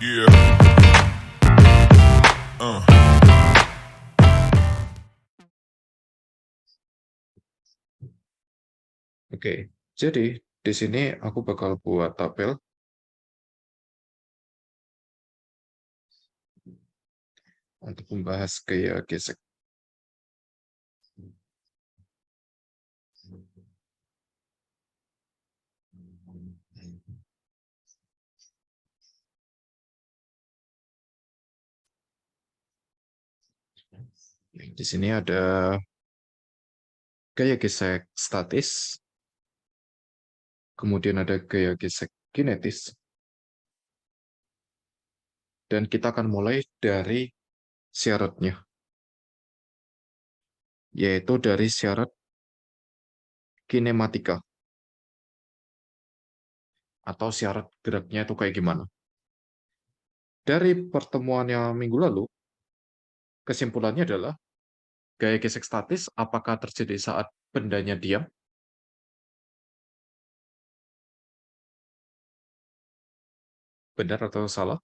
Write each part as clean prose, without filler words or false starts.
Yeah. Uh. Oke, jadi di sini aku bakal buat tabel untuk membahas gaya gesek. Di sini ada gaya gesek statis, kemudian ada gaya gesek kinetis, dan kita akan mulai dari syaratnya, yaitu dari syarat kinematika, atau syarat geraknya itu kayak gimana. Dari pertemuan yang minggu lalu, kesimpulannya adalah gaya gesek statis apakah terjadi saat bendanya diam? Benar atau salah?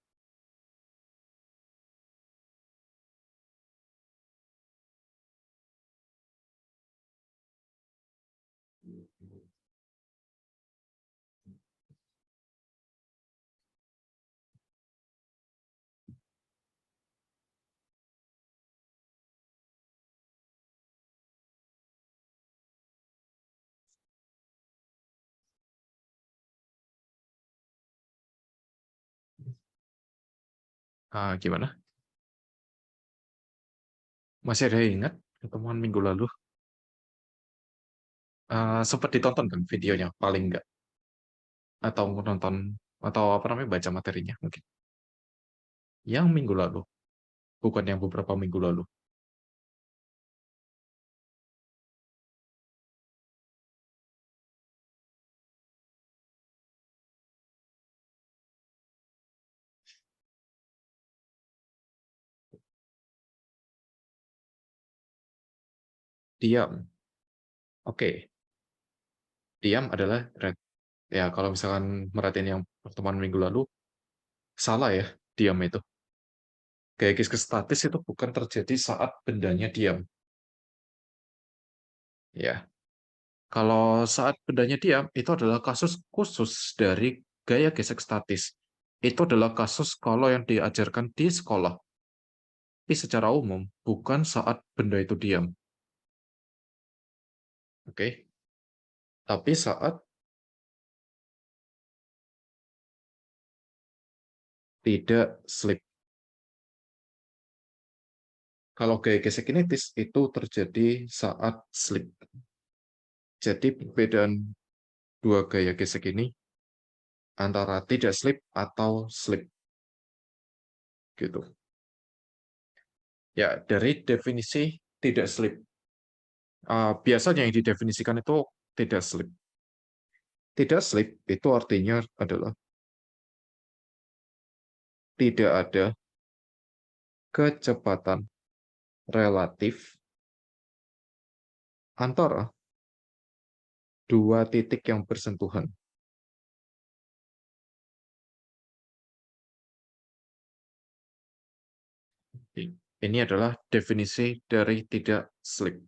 Gimana? Masih ada yang ingat pertemuan minggu lalu? Sempat ditonton kan videonya, paling nggak? Atau nonton, atau apa namanya, baca materinya mungkin. Yang minggu lalu, bukan yang beberapa minggu lalu. Diam. Oke, diam adalah red. Ya, kalau misalkan merhatiin yang pertemuan minggu lalu, salah ya, diam itu. Gaya gesek statis itu bukan terjadi saat bendanya diam. Ya, kalau saat bendanya diam, itu adalah kasus khusus dari gaya gesek statis. Itu adalah kasus kalau yang diajarkan di sekolah. Tapi secara umum, bukan saat benda itu diam. Oke, tapi saat tidak slip. Kalau gaya gesek kinetis itu terjadi saat slip. Jadi perbedaan dua gaya gesek ini antara tidak slip atau slip. Gitu. Ya, dari definisi tidak slip. Biasanya yang didefinisikan itu tidak slip. Tidak slip itu artinya adalah tidak ada kecepatan relatif antara dua titik yang bersentuhan. Ini adalah definisi dari tidak slip.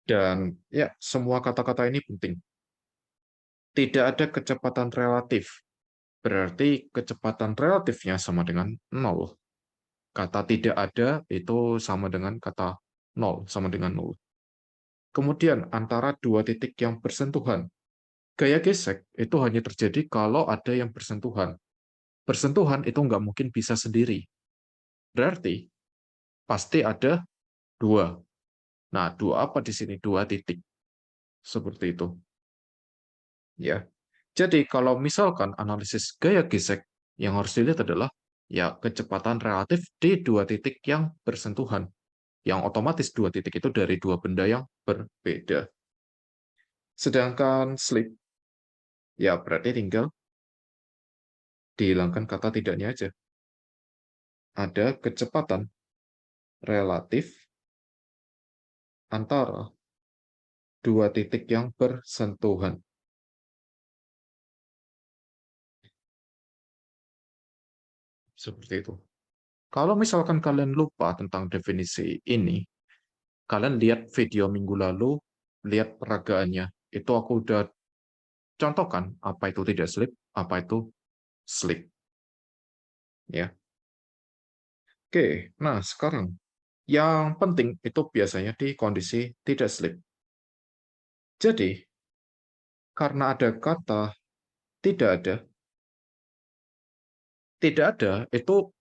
Dan ya, semua kata-kata ini penting. Tidak ada kecepatan relatif. Berarti kecepatan relatifnya sama dengan 0. Kata tidak ada itu sama dengan kata 0, sama dengan 0. Kemudian antara dua titik yang bersentuhan. Gaya gesek itu hanya terjadi kalau ada yang bersentuhan. Bersentuhan itu nggak mungkin bisa sendiri. Berarti pasti ada dua. Nah, dua apa di sini? Dua titik. Seperti itu. Ya. Jadi kalau misalkan analisis gaya gesek, yang harus dilihat adalah ya kecepatan relatif di dua titik yang bersentuhan. Yang otomatis dua titik itu dari dua benda yang berbeda. Sedangkan slip, ya berarti tinggal dihilangkan kata tidaknya aja. Ada kecepatan relatif antara dua titik yang bersentuhan. Seperti itu. Kalau misalkan kalian lupa tentang definisi ini, kalian lihat video minggu lalu, lihat peragaannya. Itu aku udah contohkan apa itu tidak slip, apa itu slip. Ya. Oke, nah sekarang yang penting itu biasanya di kondisi tidak slip. Jadi, karena ada kata tidak ada, tidak ada itu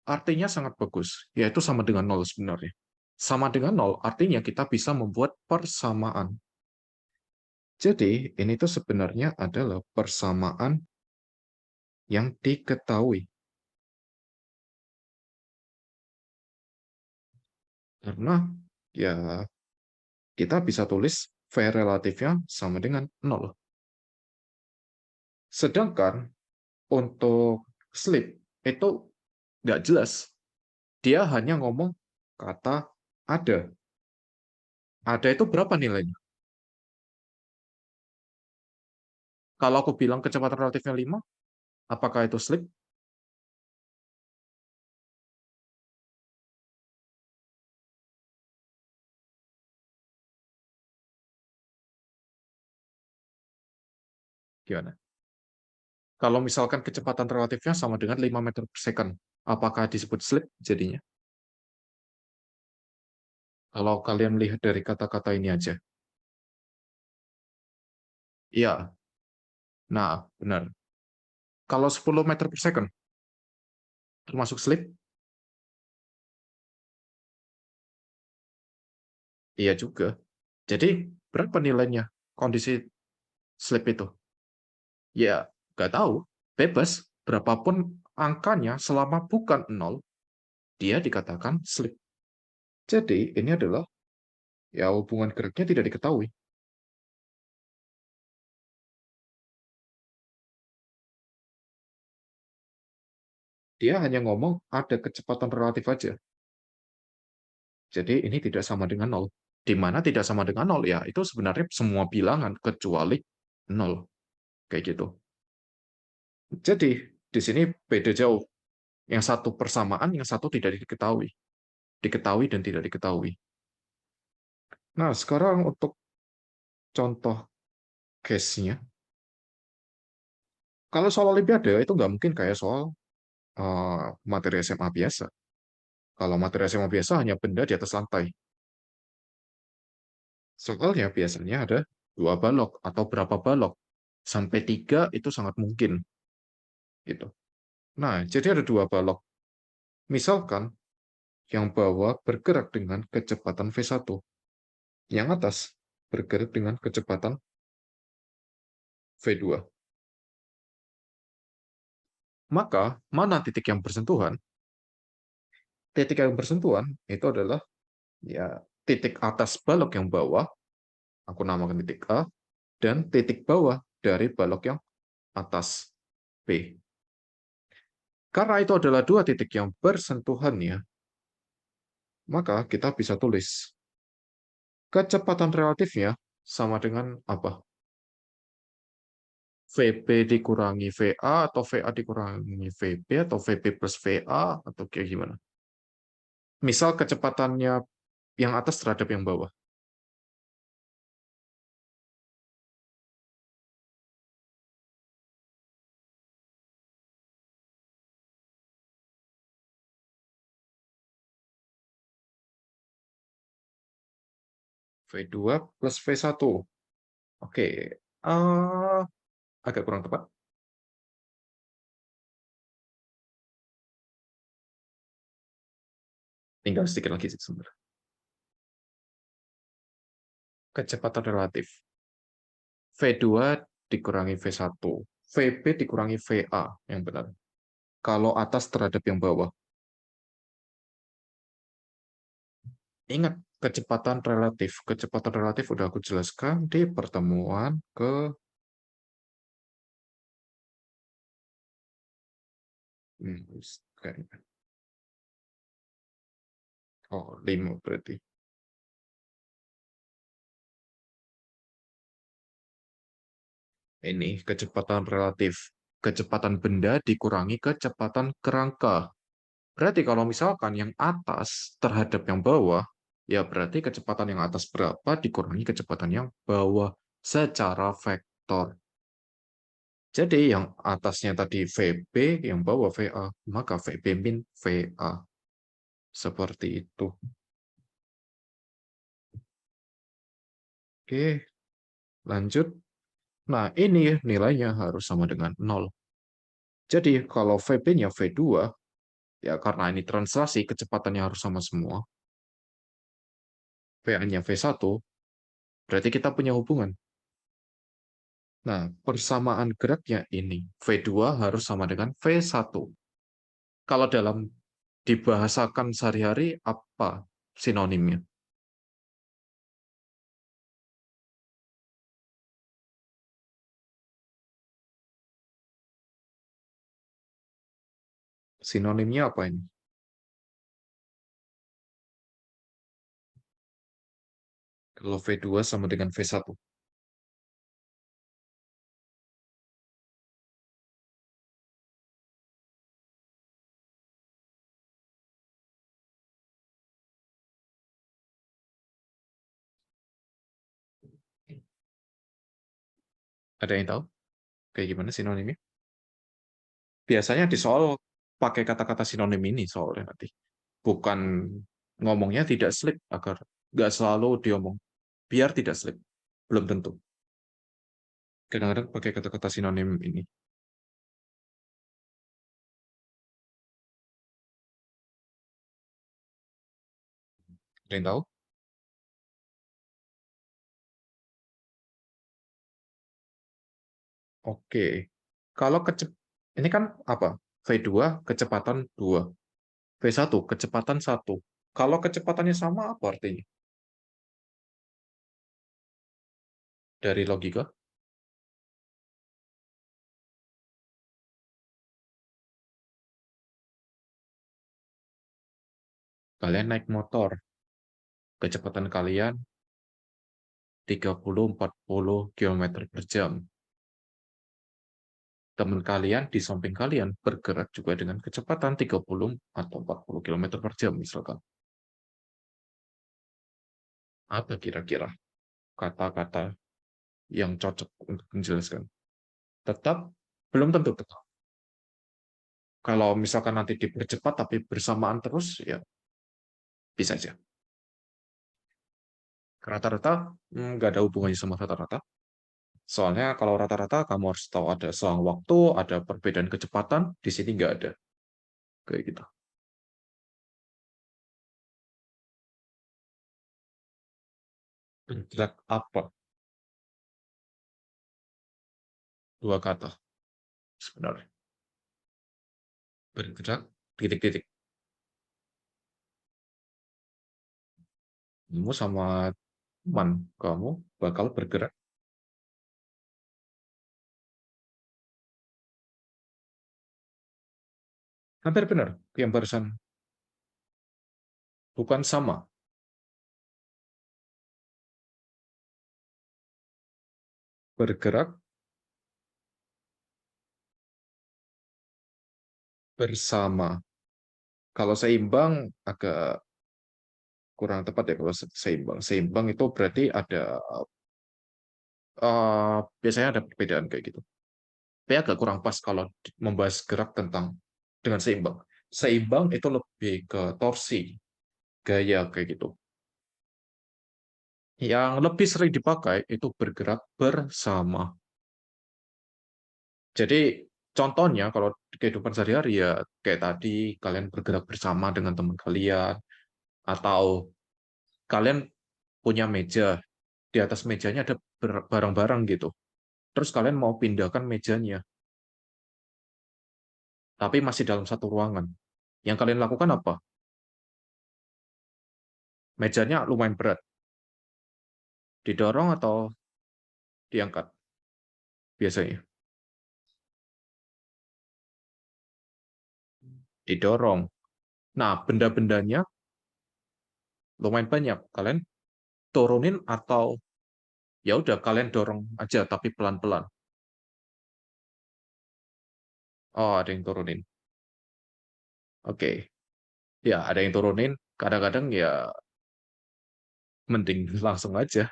artinya sangat bagus, yaitu sama dengan nol sebenarnya. Sama dengan nol artinya kita bisa membuat persamaan. Jadi, ini tuh sebenarnya adalah persamaan yang diketahui. Karena ya kita bisa tulis V relatifnya sama dengan nol. Sedangkan untuk slip itu nggak jelas. Dia hanya ngomong kata ada. Ada itu berapa nilainya? Kalau aku bilang kecepatan relatifnya 5, apakah itu slip? Gimana? Kalau misalkan kecepatan relatifnya sama dengan 5 meter per second, apakah disebut slip jadinya? Kalau kalian melihat dari kata-kata ini aja. Iya, nah benar. Kalau 10 meter per second, termasuk slip? Iya juga. Jadi, berapa nilainya kondisi slip itu? Ya, nggak tahu. Bebas. Berapapun angkanya, selama bukan nol, dia dikatakan slip. Jadi, ini adalah ya hubungan geraknya tidak diketahui. Dia hanya ngomong ada kecepatan relatif aja. Jadi, ini tidak sama dengan nol. Di mana tidak sama dengan nol? Ya, itu sebenarnya semua bilangan kecuali nol. Kayak gitu. Jadi, di sini beda jauh. Yang satu persamaan, yang satu tidak diketahui. Diketahui dan tidak diketahui. Nah, sekarang untuk contoh case-nya. Kalau soal Olimpiade, itu nggak mungkin kayak soal materi SMA biasa. Kalau materi SMA biasa hanya benda di atas lantai. Soalnya biasanya ada 2 balok atau berapa balok. Sampai 3 itu sangat mungkin. Gitu. Nah, jadi ada 2 balok. Misalkan yang bawah bergerak dengan kecepatan V1. Yang atas bergerak dengan kecepatan V2. Maka, mana titik yang bersentuhan? Titik yang bersentuhan itu adalah ya titik atas balok yang bawah, aku namakan titik A, dan titik bawah dari balok yang atas, B. Karena itu adalah dua titik yang bersentuhannya, maka kita bisa tulis kecepatan relatifnya sama dengan apa? VB dikurangi VA, atau VA dikurangi VB, atau VB plus VA, atau kayak gimana? Misal kecepatannya yang atas terhadap yang bawah. V2 plus V1. Oke, agak kurang tepat. Tinggal sedikit lagi sih sebenarnya. Kecepatan relatif. V2 dikurangi V1. VB dikurangi VA yang benar. Kalau atas terhadap yang bawah. Ingat, kecepatan relatif. Kecepatan relatif udah aku jelaskan di pertemuan ke kayaknya. Oh, 5 berarti. Ini kecepatan relatif. kecepatan benda dikurangi kecepatan kerangka. Berarti kalau misalkan yang atas terhadap yang bawah, ya berarti kecepatan yang atas berapa dikurangi kecepatan yang bawah secara vektor. Jadi yang atasnya tadi VB, yang bawah VA, maka VB min VA. Seperti itu. Oke, lanjut. Nah, ini nilainya harus sama dengan 0. Jadi kalau VB-nya V2, ya karena ini translasi, kecepatannya harus sama semua. VA-nya V1, berarti kita punya hubungan. Nah, persamaan geraknya ini, V2 harus sama dengan V1. Kalau dalam dibahasakan sehari-hari, apa sinonimnya? Sinonimnya apa ini? Kalau V2 sama dengan V1. Ada yang tahu? Kayak gimana sinonimnya? Biasanya di soal pakai kata-kata sinonim ini soalnya nanti. Bukan ngomongnya tidak slip, agar nggak selalu diomong. Biar tidak slip. Belum tentu. Kadang-kadang pakai kata-kata sinonim ini. Ada yang tahu? Oke. Kalau ini kan apa? V2 kecepatan 2. V1 kecepatan 1. Kalau kecepatannya sama apa artinya? Dari logika, kalian naik motor, kecepatan kalian 30-40 km per jam. Teman kalian di samping kalian bergerak juga dengan kecepatan 30 atau 40 km per jam misalkan. Apa kira-kira kata-kata yang cocok untuk menjelaskan? Tetap belum tentu tetap. Kalau misalkan nanti dipercepat tapi bersamaan terus, ya bisa aja. Rata-rata nggak ada hubungannya sama rata-rata. Soalnya kalau rata-rata kamu harus tahu ada selang waktu, ada perbedaan kecepatan, di sini nggak ada. Kayak gitu. Bergerak apa? Dua kata sebenarnya. Bergerak, titik-titik. Kamu sama teman kamu bakal bergerak. Hampir benar. Yang barusan bukan sama. Bergerak bersama. Kalau seimbang agak kurang tepat ya kalau seimbang. Seimbang itu berarti ada biasanya ada perbedaan kayak gitu. Tapi agak kurang pas kalau membahas gerak tentang dengan seimbang. Seimbang itu lebih ke torsi, gaya kayak gitu. Yang lebih sering dipakai itu bergerak bersama. Jadi contohnya kalau di kehidupan sehari-hari ya kayak tadi kalian bergerak bersama dengan teman kalian atau kalian punya meja, di atas mejanya ada barang-barang gitu. Terus kalian mau pindahkan mejanya, tapi masih dalam satu ruangan. Yang kalian lakukan apa? Mejanya lumayan berat. Didorong atau diangkat biasanya? Didorong. Nah, benda-bendanya lumayan banyak. Kalian turunin atau ya udah kalian dorong aja tapi pelan-pelan. Oh, ada yang turunin. Oke. Ya, ada yang turunin, kadang-kadang ya mending langsung aja.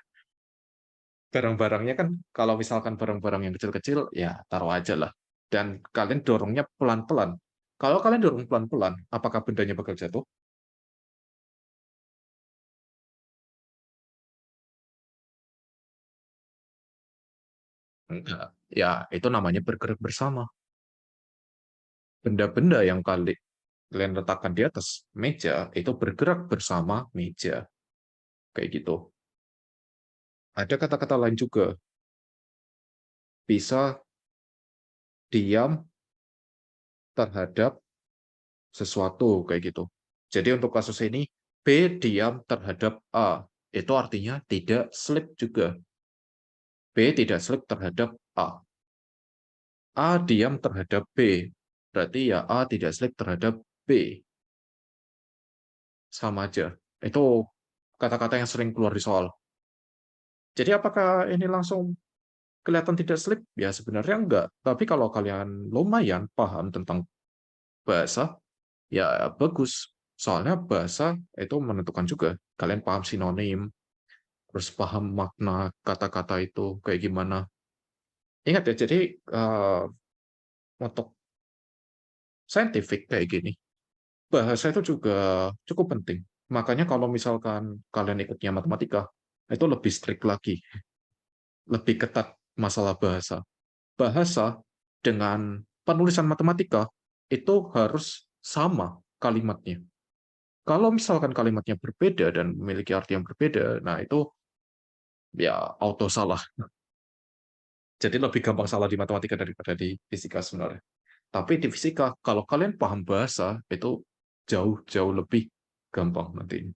Barang-barangnya kan kalau misalkan barang-barang yang kecil-kecil, ya taruh aja lah. Dan kalian dorongnya pelan-pelan. Kalau kalian dorong pelan-pelan, apakah bendanya bakal jatuh? Enggak. Ya, itu namanya bergerak bersama. Benda-benda yang kalian letakkan di atas meja, itu bergerak bersama meja. Kayak gitu. Ada kata-kata lain juga. Bisa diam terhadap sesuatu, kayak gitu. Jadi untuk kasus ini, B diam terhadap A. Itu artinya tidak slip juga. B tidak slip terhadap A. A diam terhadap B. Berarti ya A tidak slip terhadap B. Sama aja. Itu kata-kata yang sering keluar di soal. Jadi apakah ini langsung kelihatan tidak slip? Ya sebenarnya enggak. Tapi kalau kalian lumayan paham tentang bahasa, ya bagus. Soalnya bahasa itu menentukan juga. Kalian paham sinonim, terus paham makna kata-kata itu kayak gimana. Ingat ya, jadi untuk scientific kayak gini, bahasa itu juga cukup penting. Makanya kalau misalkan kalian ikutnya matematika, itu lebih strict lagi, lebih ketat masalah bahasa. Bahasa dengan penulisan matematika itu harus sama kalimatnya. Kalau misalkan kalimatnya berbeda dan memiliki arti yang berbeda, nah itu ya auto salah. Jadi lebih gampang salah di matematika daripada di fisika sebenarnya. Tapi di fisika, kalau kalian paham bahasa, itu jauh-jauh lebih gampang nanti.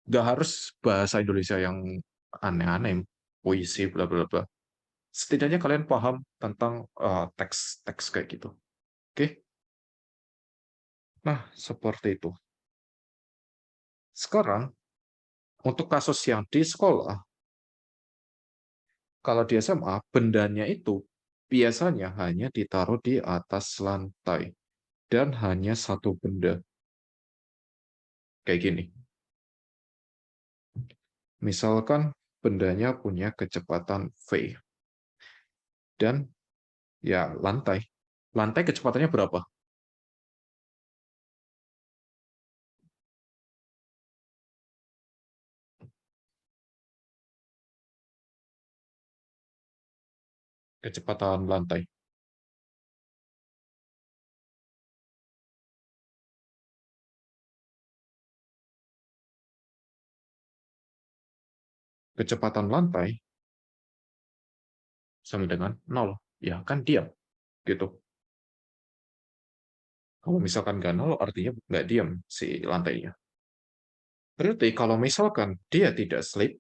Nggak harus bahasa Indonesia yang aneh-aneh, puisi, bla bla bla. Setidaknya kalian paham tentang teks-teks kayak gitu. Oke? Nah, seperti itu. Sekarang, untuk kasus yang di sekolah, kalau di SMA, bendanya itu biasanya hanya ditaruh di atas lantai. Dan hanya satu benda. Kayak gini. Misalkan bendanya punya kecepatan V. Dan ya lantai. Lantai kecepatannya berapa? Kecepatan lantai. Kecepatan lantai sama dengan nol. Ya kan diam. Gitu. Kalau misalkan nggak nol, artinya nggak diam si lantainya. Berarti kalau misalkan dia tidak slip,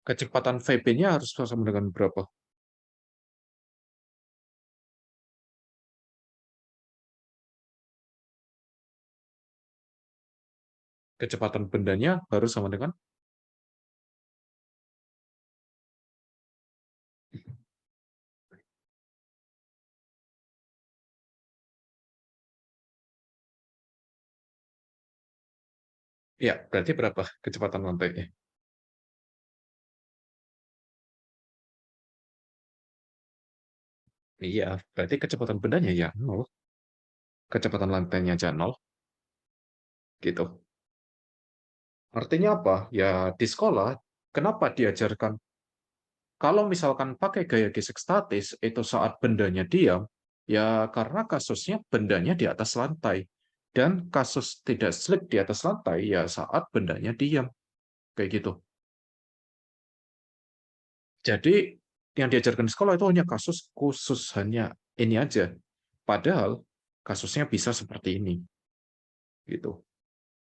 kecepatan VB-nya harus sama dengan berapa? Kecepatan bendanya harus sama dengan, ya berarti berapa kecepatan lantainya? Iya, berarti kecepatan bendanya ya nol. Kecepatan lantainya aja nol. Gitu. Artinya apa? Ya di sekolah, kenapa diajarkan kalau misalkan pakai gaya gesek statis itu saat bendanya diam, ya karena kasusnya bendanya di atas lantai. Dan kasus tidak slip di atas lantai ya saat bendanya diam. Kayak gitu. Jadi yang diajarkan di sekolah itu hanya kasus khusus, hanya ini aja. Padahal kasusnya bisa seperti ini. Gitu.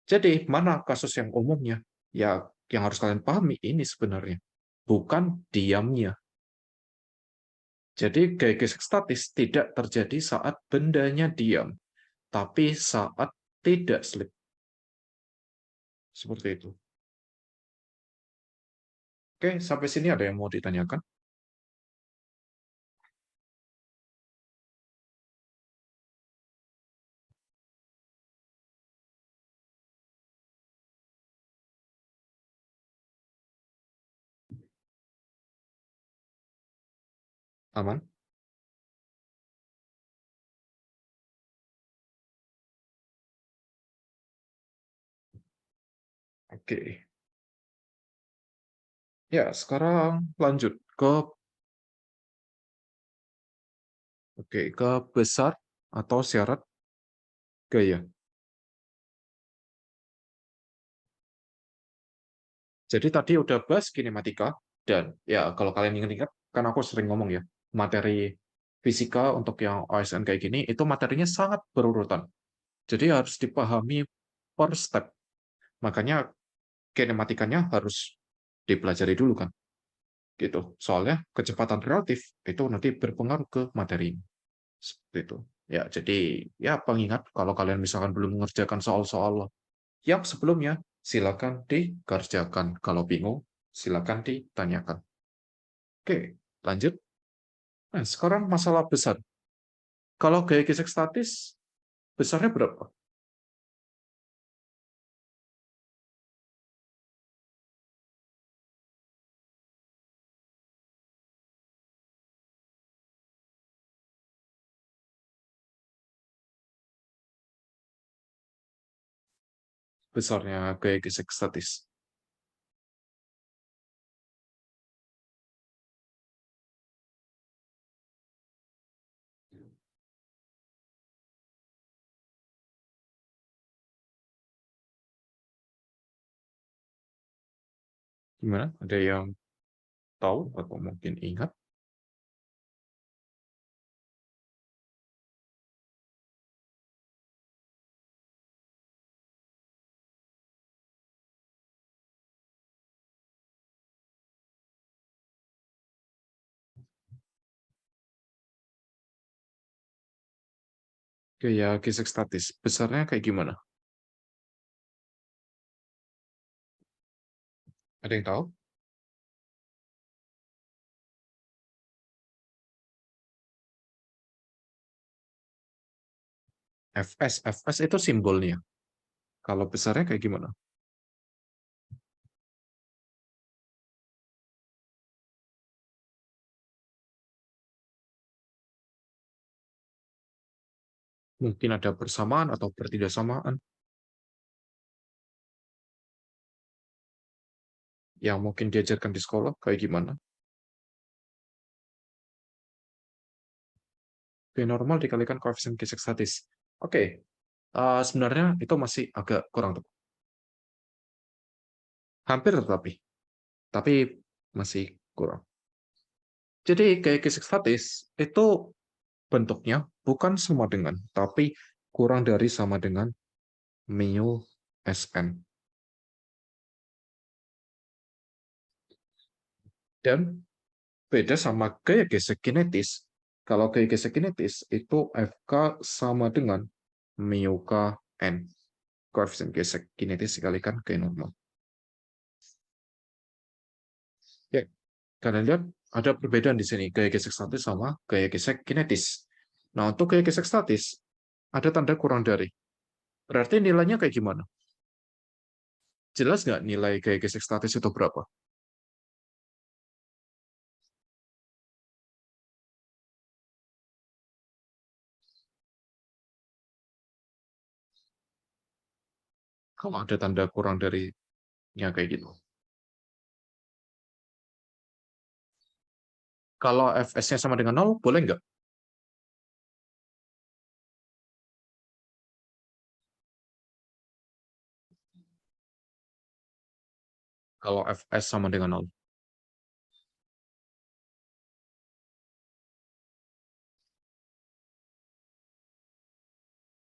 Jadi mana kasus yang umumnya? Ya yang harus kalian pahami ini sebenarnya. Bukan diamnya. Jadi gaya gesek statis tidak terjadi saat bendanya diam, tapi saat tidak slip. Seperti itu. Oke, sampai sini ada yang mau ditanyakan? Aman? Oke. Ya, sekarang lanjut ke besar atau syarat gaya. Jadi tadi udah bahas kinematika, dan ya kalau kalian ingat-ingat, kan aku sering ngomong ya, materi fisika untuk yang OSN kayak gini, itu materinya sangat berurutan. Jadi harus dipahami per step. Makanya kinematikanya harus dipelajari dulu kan. Gitu. Soalnya kecepatan relatif itu nanti berpengaruh ke materi. Seperti itu. Ya, jadi ya pengingat kalau kalian misalkan belum mengerjakan soal-soal yang sebelumnya, silakan dikerjakan. Kalau bingung, silakan ditanyakan. Oke, lanjut. Nah, sekarang masalah besar. Kalau gaya gesek statis, besarnya berapa? Besarnya gaya gesek statis. Gimana? Ada yang tahu atau mungkin ingat? Gaya gesek statis. Besarnya kayak gimana? Ada yang tahu? Fs. Fs itu simbolnya. Kalau besarnya kayak gimana? Mungkin ada persamaan atau bertidaksamaan yang mungkin diajarkan di sekolah kayak gimana? P normal dikalikan koefisien gesek statis. Oke, sebenarnya itu masih agak kurang tepat. Hampir tapi masih kurang. Jadi kayak gesek statis itu bentuknya bukan sama dengan, tapi kurang dari sama dengan mu Sn. Dan beda sama gaya gesek kinetis. Kalau gaya gesek kinetis itu Fk sama dengan mu Kn. Koefisien gesek kinetis dikalikan K normal. Ya, kalian lihat ada perbedaan di sini, gaya gesek statis sama gaya gesek kinetis. Nah, untuk gaya gesek statis, ada tanda kurang dari. Berarti nilainya kayak gimana? Jelas nggak nilai gaya gesek statis itu berapa? Kalau ada tanda kurang darinya kayak gitu. Kalau Fs-nya sama dengan 0, boleh nggak? Kalau Fs sama dengan 0.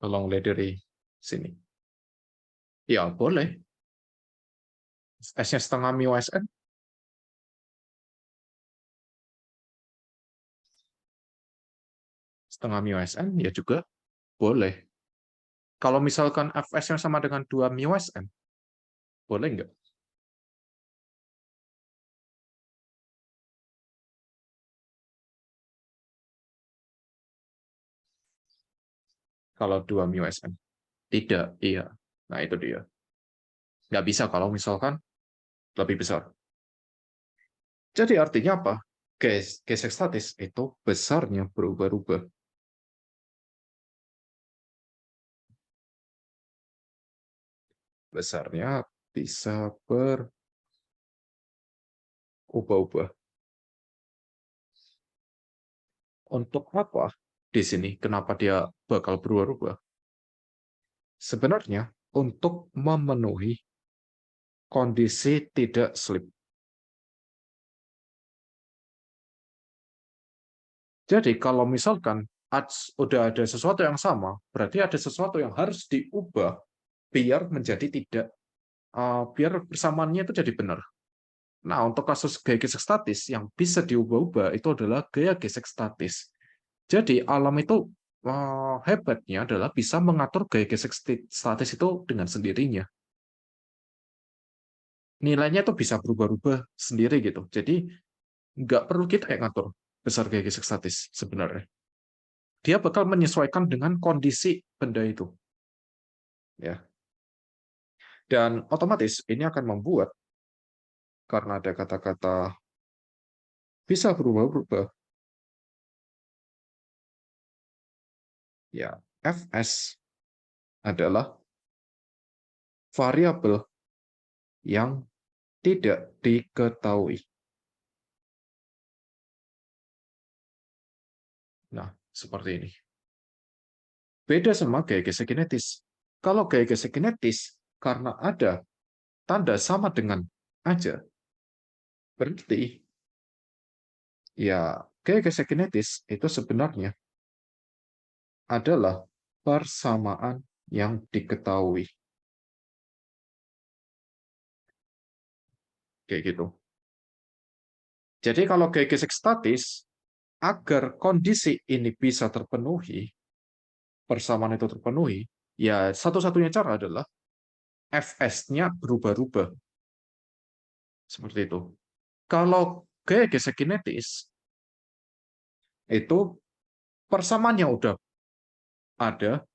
Tolong lihat dari sini. Ya, boleh. S-nya setengah mu Sn, setengah mu Sn, ya juga boleh. Kalau misalkan Fs-nya sama dengan 2 mu Sn, boleh nggak? Kalau 2 mu Sn. Tidak, iya. Nah, itu dia. Nggak bisa kalau misalkan lebih besar. Jadi artinya apa? gesek statis itu besarnya berubah-ubah. Besarnya bisa berubah-ubah. Untuk apa di sini? Kenapa dia bakal berubah-ubah? Sebenarnya untuk memenuhi kondisi tidak slip. Jadi kalau misalkan udah ada sesuatu yang sama, berarti ada sesuatu yang harus diubah biar menjadi tidak, biar persamaannya itu jadi benar. Nah, untuk kasus gaya gesek statis yang bisa diubah-ubah itu adalah gaya gesek statis. Jadi alam itu hebatnya adalah bisa mengatur gaya gesek statis itu dengan sendirinya. Nilainya itu bisa berubah-ubah sendiri gitu. Jadi nggak perlu kita yang ngatur besar gaya gesek statis sebenarnya. Dia bakal menyesuaikan dengan kondisi benda itu. Ya. Dan otomatis ini akan membuat, karena ada kata-kata bisa berubah-ubah, ya Fs adalah variabel yang tidak diketahui. Nah, seperti ini. Beda sama gaya gesek kinetis. Kalau gaya gesek kinetis, karena ada tanda sama dengan aja, berarti ya gaya gesek kinetis itu sebenarnya adalah persamaan yang diketahui. Kayak gitu. Jadi kalau gaya gesek statis, agar kondisi ini bisa terpenuhi, persamaan itu terpenuhi, ya satu-satunya cara adalah Fs-nya berubah-ubah. Seperti itu. Kalau gaya gesek kinetis, itu persamaannya udah ada,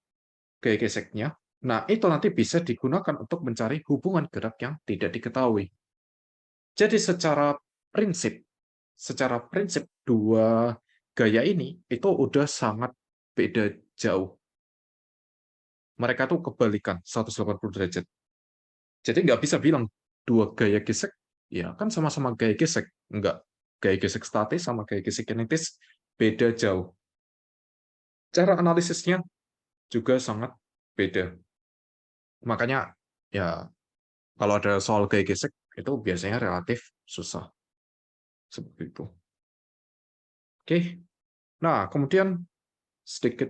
gaya geseknya, nah itu nanti bisa digunakan untuk mencari hubungan gerak yang tidak diketahui. Jadi secara prinsip dua gaya ini itu udah sangat beda jauh. Mereka tuh kebalikan 180 derajat. Jadi nggak bisa bilang dua gaya gesek, ya kan sama-sama gaya gesek. Nggak. Gaya gesek statis sama gaya gesek kinetis beda jauh. Cara analisisnya juga sangat beda. Makanya ya kalau ada soal gaya gesek itu biasanya relatif susah seperti itu. Oke. Nah, kemudian sedikit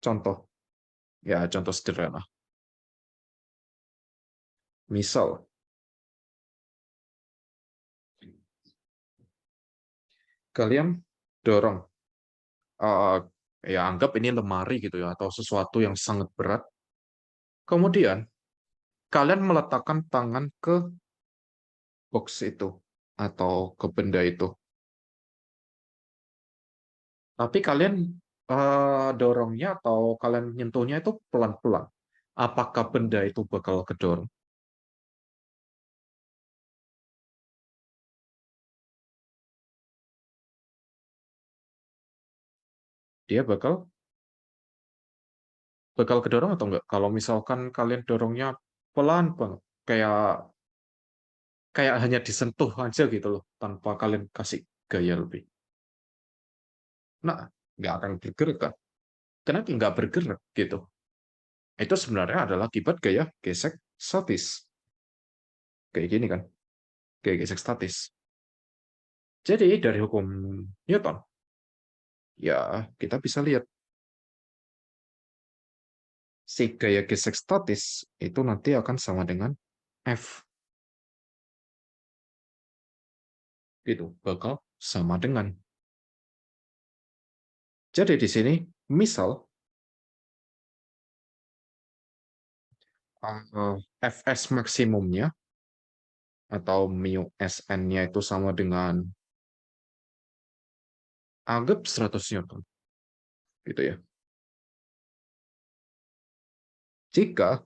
contoh. Ya, contoh sederhana. Misal kalian dorong, eh, ya anggap ini lemari gitu ya atau sesuatu yang sangat berat. Kemudian kalian meletakkan tangan ke box itu atau ke benda itu. Tapi kalian dorongnya atau kalian nyentuhnya itu pelan-pelan. Apakah benda itu bakal kedorong? Dia bakal kedorong atau enggak? Kalau misalkan kalian dorongnya pelan banget, kayak kayak hanya disentuh aja gitu loh, tanpa kalian kasih gaya lebih. Nah, nggak akan bergerak kan? Kenapa nggak bergerak gitu? Itu sebenarnya adalah akibat gaya gesek statis. Kayak gini kan, gaya gesek statis. Jadi dari hukum Newton, ya kita bisa lihat si gaya gesek statis itu nanti akan sama dengan F. Gitu, bakal sama dengan. Jadi di sini, misal Fs maksimumnya atau mu Sn-nya itu sama dengan anggap 100 Newton. Gitu ya. Jika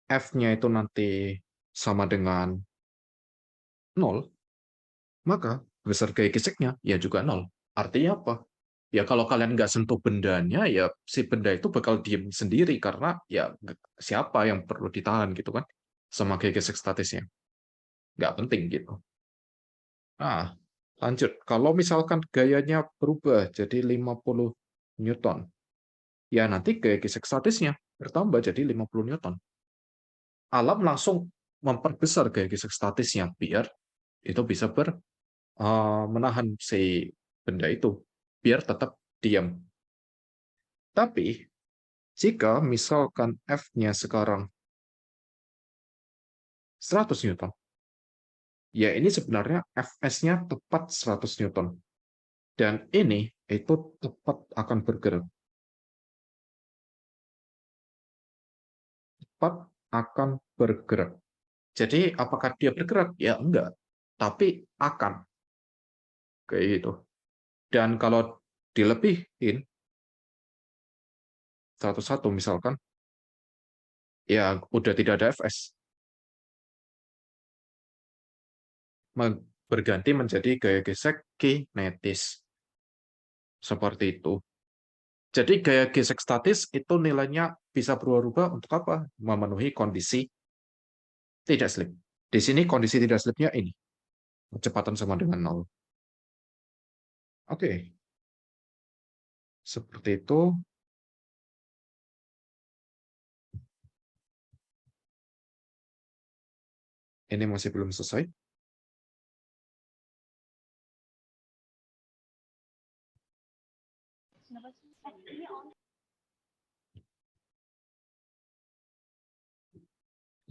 F-nya itu nanti sama dengan 0, maka besar gaya geseknya, ya juga nol. Artinya apa? Ya kalau kalian nggak sentuh bendanya, ya si benda itu bakal diem sendiri karena ya siapa yang perlu ditahan gitu kan sama gaya gesek statisnya. Nggak penting gitu. Nah, lanjut. Kalau misalkan gayanya berubah jadi 50 Newton, ya nanti gaya gesek statisnya bertambah jadi 50 Newton. Alam langsung memperbesar gaya gesek statisnya biar itu bisa menahan si benda itu biar tetap diam. Tapi jika misalkan F-nya sekarang 100 Newton, ya ini sebenarnya Fs-nya tepat 100 Newton. Dan ini itu tepat akan bergerak. Tepat akan bergerak. Jadi apakah dia bergerak? Ya enggak. Tapi akan. Kayak gitu. Dan kalau dilebihin 101 misalkan, ya udah tidak ada Fs. Berganti menjadi gaya gesek kinetis. Seperti itu. Jadi gaya gesek statis itu nilainya bisa berubah-ubah untuk apa? Memenuhi kondisi tidak slip. Di sini kondisi tidak slipnya ini. Kecepatan sama dengan nol. Oke, seperti itu. Ini masih belum selesai.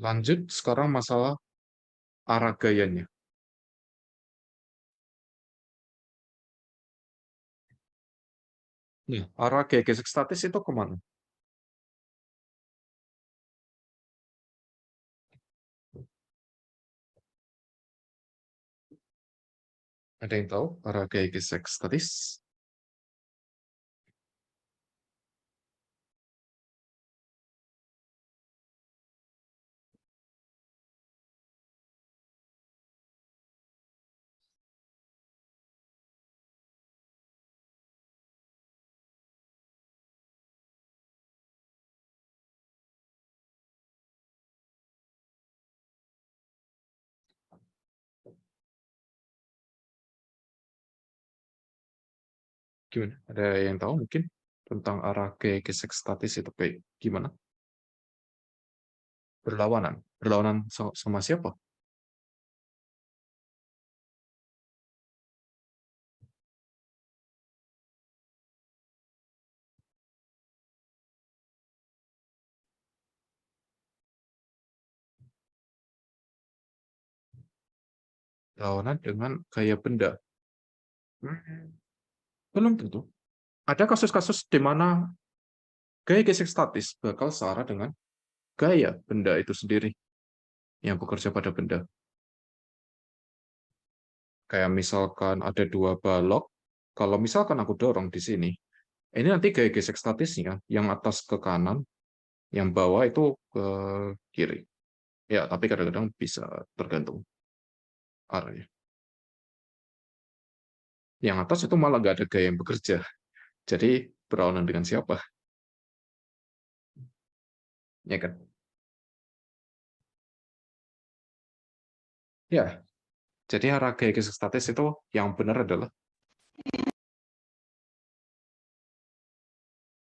Lanjut, sekarang masalah arah gayanya. Nah, arah gaya gesek statis itu kemana? Ada yang tahu arah gaya gesek statis? Gimana? Ada yang tahu mungkin tentang arah gaya gesek statis itu kayak gimana? Berlawanan. Berlawanan sama siapa? Berlawanan dengan gaya benda. Hmm, belum tentu. Ada kasus-kasus di mana gaya gesek statis bakal searah dengan gaya benda itu sendiri yang bekerja pada benda. Kayak misalkan ada dua balok, kalau misalkan aku dorong di sini, ini nanti gaya gesek statisnya yang atas ke kanan, yang bawah itu ke kiri. Ya, tapi kadang-kadang bisa tergantung arahnya. Yang atas itu malah nggak ada gaya yang bekerja. Jadi berlawanan dengan siapa? Ya kan? Ya, jadi arah gaya gesek statis itu yang benar adalah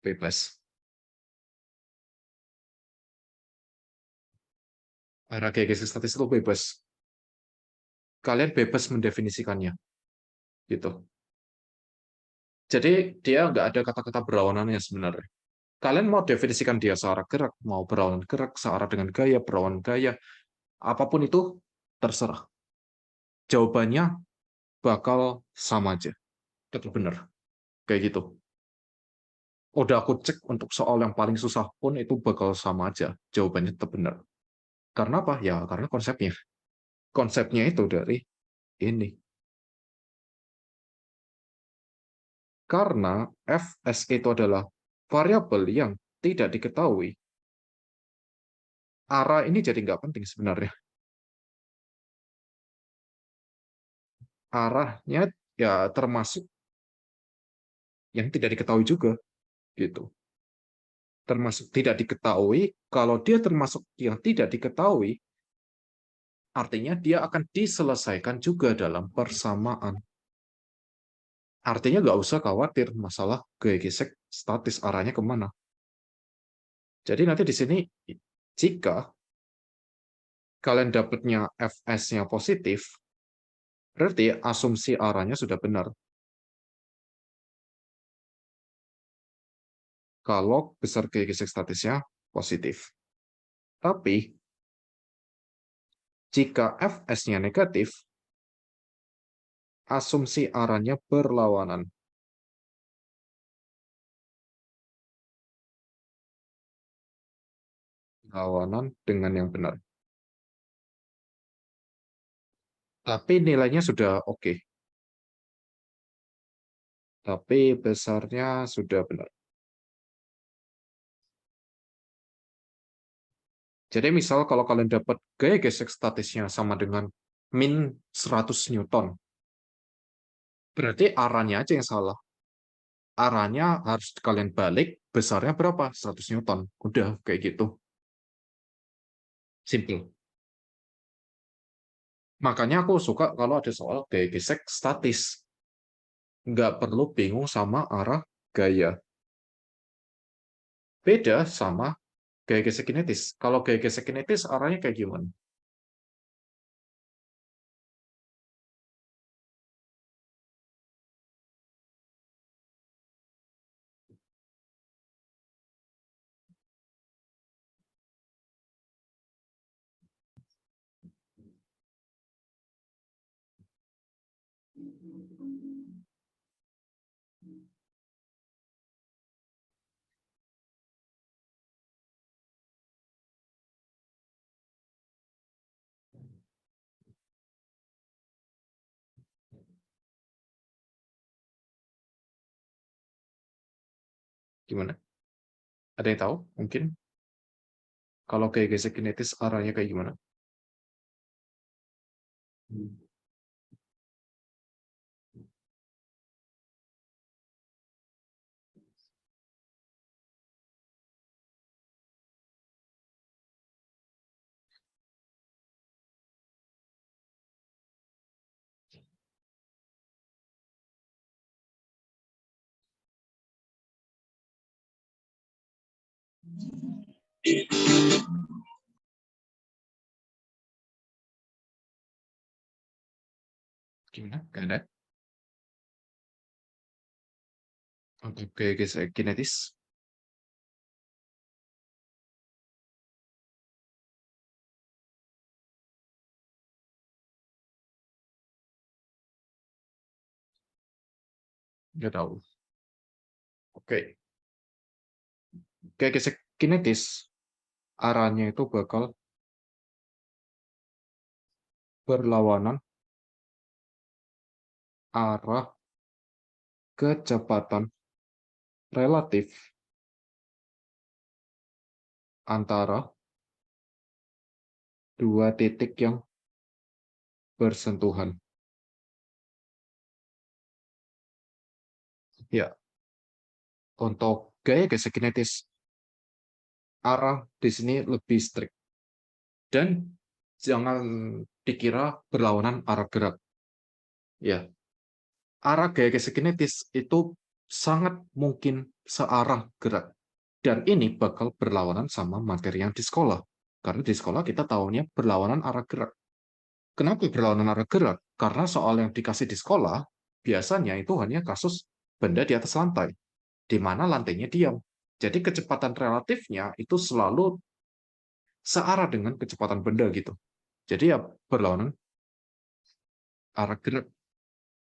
bebas. Arah gaya gesek statis itu bebas. Kalian bebas mendefinisikannya, gitu. Jadi dia nggak ada kata-kata berlawanannya sebenarnya. Kalian mau definisikan dia searah gerak, mau berlawanan gerak, searah dengan gaya, berlawanan gaya, apapun itu terserah. Jawabannya bakal sama aja. Tetap benar. Kayak gitu. Udah aku cek untuk soal yang paling susah pun itu bakal sama aja. Jawabannya tetap benar. Karena apa? Ya, karena konsepnya. Konsepnya itu dari ini. Karena Fs itu adalah variabel yang tidak diketahui, arah ini jadi nggak penting sebenarnya. arahnya ya termasuk yang tidak diketahui juga gitu. Termasuk tidak diketahui, kalau dia termasuk yang tidak diketahui, artinya dia akan diselesaikan juga dalam persamaan. Artinya nggak usah khawatir masalah geogesek statis arahnya kemana. Jadi nanti di sini jika kalian dapatnya fs-nya positif, berarti asumsi arahnya sudah benar. Kalau besar geogesek statisnya positif. Tapi jika fs-nya negatif, asumsi arahnya berlawanan. Berlawanan dengan yang benar. Tapi nilainya sudah oke. Tapi besarnya sudah benar. Jadi misal kalau kalian dapat gaya gesek statisnya sama dengan min 100 Newton, berarti arahnya aja yang salah. Arahnya harus kalian balik, besarnya berapa? 100 Newton. Udah, kayak gitu. Simple. Makanya aku suka kalau ada soal gaya gesek statis. Nggak perlu bingung sama arah gaya. Beda sama gaya gesek kinetis. Kalau gaya gesek kinetis, arahnya kayak gimana? Gimana? Ada yang tahu? Mungkin kalau gaya gesek kinetis, arahnya kayak gimana? Gimana? Gak ada? Untuk gaya gesek kinetis? Nggak tahu. Oke. Gaya gesek kinetis, arahnya itu bakal berlawanan arah kecepatan relatif antara dua titik yang bersentuhan. Ya, untuk gaya gesek kinetis, arah di sini lebih strict. Dan jangan dikira berlawanan arah gerak. Ya, arah gaya gesek kinetis itu sangat mungkin searah gerak. Dan ini bakal berlawanan sama materi yang di sekolah. Karena di sekolah kita tahunya berlawanan arah gerak. Kenapa berlawanan arah gerak? Karena soal yang dikasih di sekolah, biasanya itu hanya kasus benda di atas lantai, di mana lantainya diam. Jadi kecepatan relatifnya itu selalu searah dengan kecepatan benda gitu. Jadi ya berlawanan arah gerak.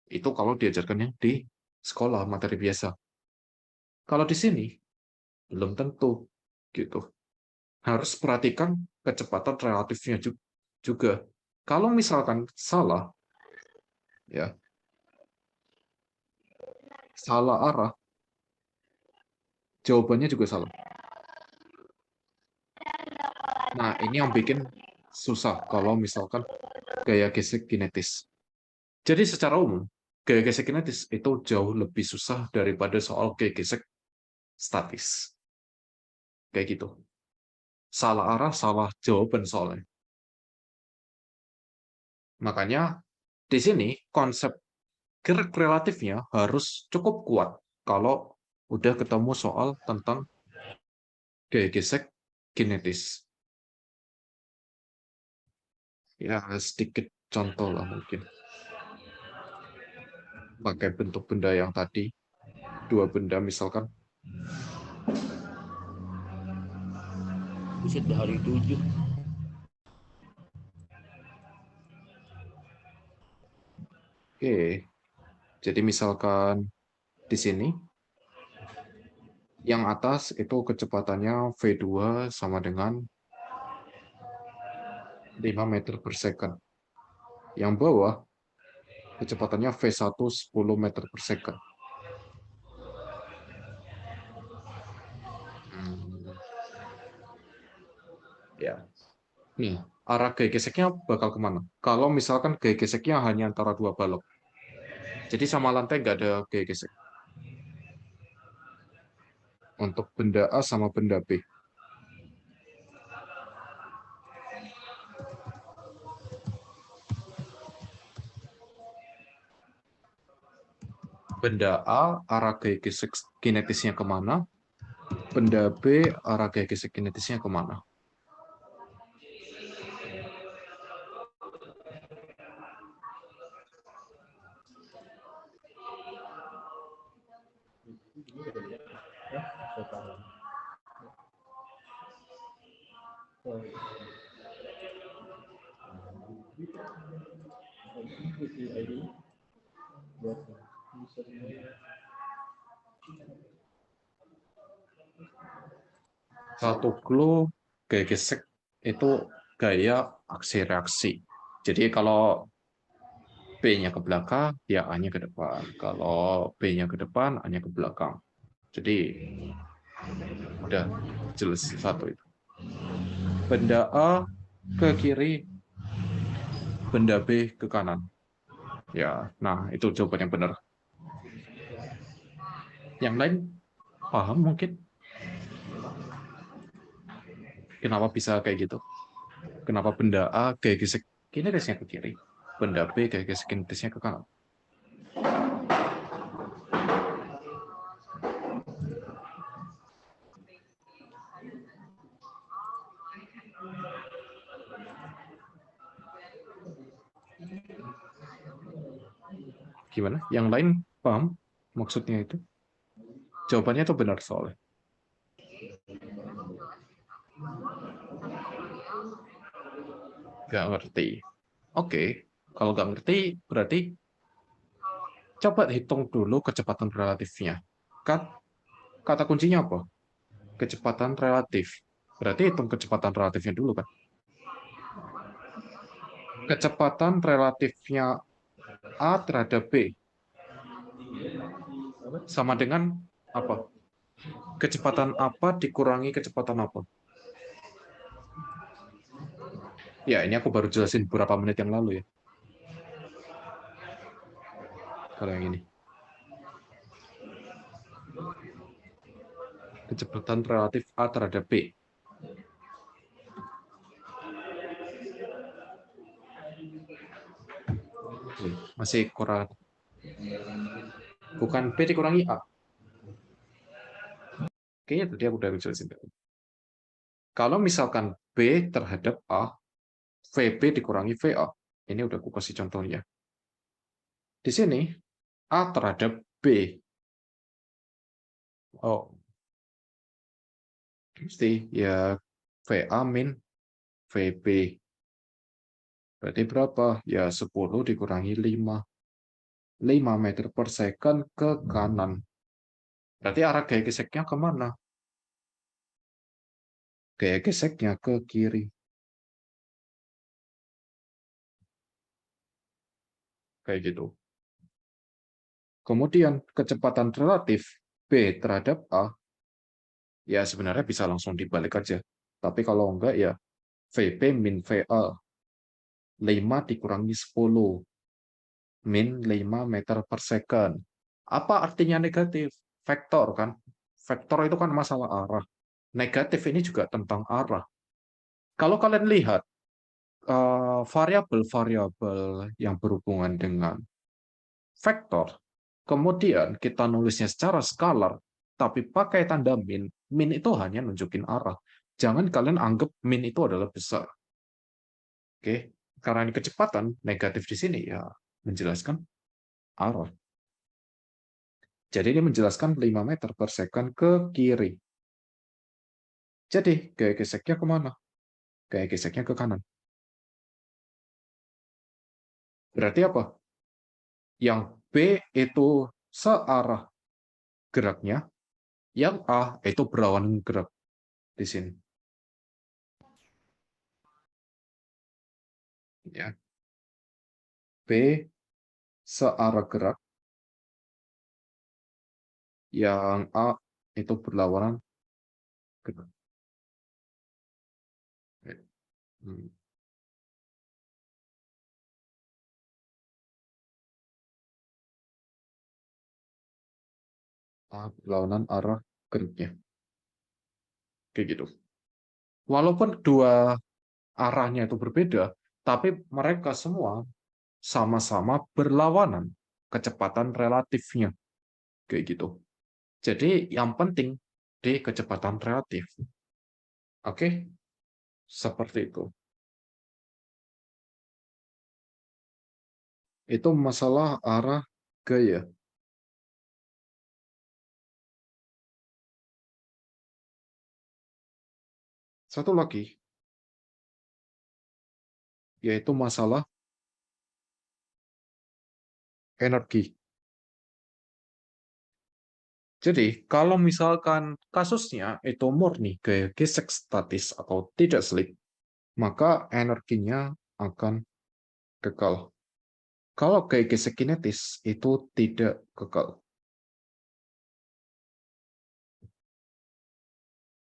Itu kalau diajarkannya di sekolah, materi biasa. Kalau di sini, belum tentu gitu. Harus perhatikan kecepatan relatifnya juga. Kalau misalkan salah, ya salah arah, jawabannya juga salah. Nah, ini yang bikin susah kalau misalkan gaya gesek kinetis. Jadi secara umum, gaya gesek kinetis itu jauh lebih susah daripada soal gaya gesek statis. Kayak gitu. Salah arah, salah jawaban soalnya. Makanya di sini konsep gerak relatifnya harus cukup kuat kalau udah ketemu soal tentang gaya gesek kinetis. Ya, sedikit contoh lah mungkin. Pakai bentuk benda yang tadi, dua benda misalkan. Buset, hari 7. Oke, jadi misalkan di sini, yang atas itu kecepatannya V2 sama dengan 5 meter per second. Yang bawah, kecepatannya V1 10 meter per second. Ya, nih, arah gaya geseknya bakal kemana? Kalau misalkan gaya geseknya hanya antara dua balok. Jadi sama lantai nggak ada gaya gesek. Untuk benda A sama benda B. Benda A, arah gaya gesek kinetisnya kemana? Benda B, arah gaya gesek kinetisnya kemana? Satu clue gaya gesek itu gaya aksi reaksi. Jadi kalau B-nya ke belakang, ya A-nya ke depan. Kalau B-nya ke depan, A-nya ke belakang. Jadi udah jelas satu itu. Benda A ke kiri, benda B ke kanan. Ya, nah itu jawaban yang benar. Yang lain paham mungkin? Kenapa bisa kayak gitu? Kenapa benda A gaya gesek kinetisnya ke kiri, benda B gaya gesek kinetisnya ke kanan? Gimana? Yang lain paham maksudnya itu? Jawabannya itu benar soalnya. Nggak ngerti. Oke, kalau nggak ngerti berarti coba hitung dulu kecepatan relatifnya. Kan kata kuncinya apa? Kecepatan relatif. Berarti hitung kecepatan relatifnya dulu kan? Kecepatan relatifnya A terhadap B sama dengan apa? Kecepatan apa dikurangi kecepatan apa? Ya, ini aku baru jelasin beberapa menit yang lalu ya. Kalau yang ini. Kecepatan relatif A terhadap B. Masih kurang. Bukan B dikurangi A. Kayaknya tadi aku udah jelasin. Kalau misalkan B terhadap A, VB dikurangi VA. Ini udah aku kasih contohnya. Di sini, A terhadap B. Oh, mesti ya VA min VB. Berarti berapa? Ya 10 dikurangi 5. 5 meter per second ke kanan. Berarti arah gaya geseknya kemana? Gaya geseknya ke kiri. Kayak gitu. Kemudian kecepatan relatif B terhadap A, ya sebenarnya bisa langsung dibalik aja. Tapi kalau enggak ya VB min VA. 5 dikurangi 10. min 5 meter per second. Apa artinya negatif? Vektor kan? Vektor itu kan masalah arah. Negatif ini juga tentang arah. Kalau kalian lihat variabel-variabel yang berhubungan dengan vektor, kemudian kita nulisnya secara skalar, tapi pakai tanda min, min itu hanya nunjukin arah. Jangan kalian anggap min itu adalah besar. Oke, karena ini kecepatan, negatif di sini ya menjelaskan arah. Jadi ini menjelaskan 5 meter per second ke kiri. Jadi gaya geseknya kemana? Gaya geseknya ke kanan. Berarti apa? Yang B itu searah geraknya, yang A itu berlawanan gerak di sini. Ya. B searah gerak, yang A itu berlawanan gerak. Hmm. A berlawanan arah geraknya. Kayak gitu. Walaupun dua arahnya itu berbeda, tapi mereka semua sama-sama berlawanan kecepatan relatifnya. Kayak gitu. Jadi yang penting di kecepatan relatif. Oke, seperti itu. Itu masalah arah gaya. Satu lagi, yaitu masalah energi. Jadi, kalau misalkan kasusnya itu murni gaya gesek statis atau tidak slip, maka energinya akan kekal. Kalau gaya gesek kinetis itu tidak kekal.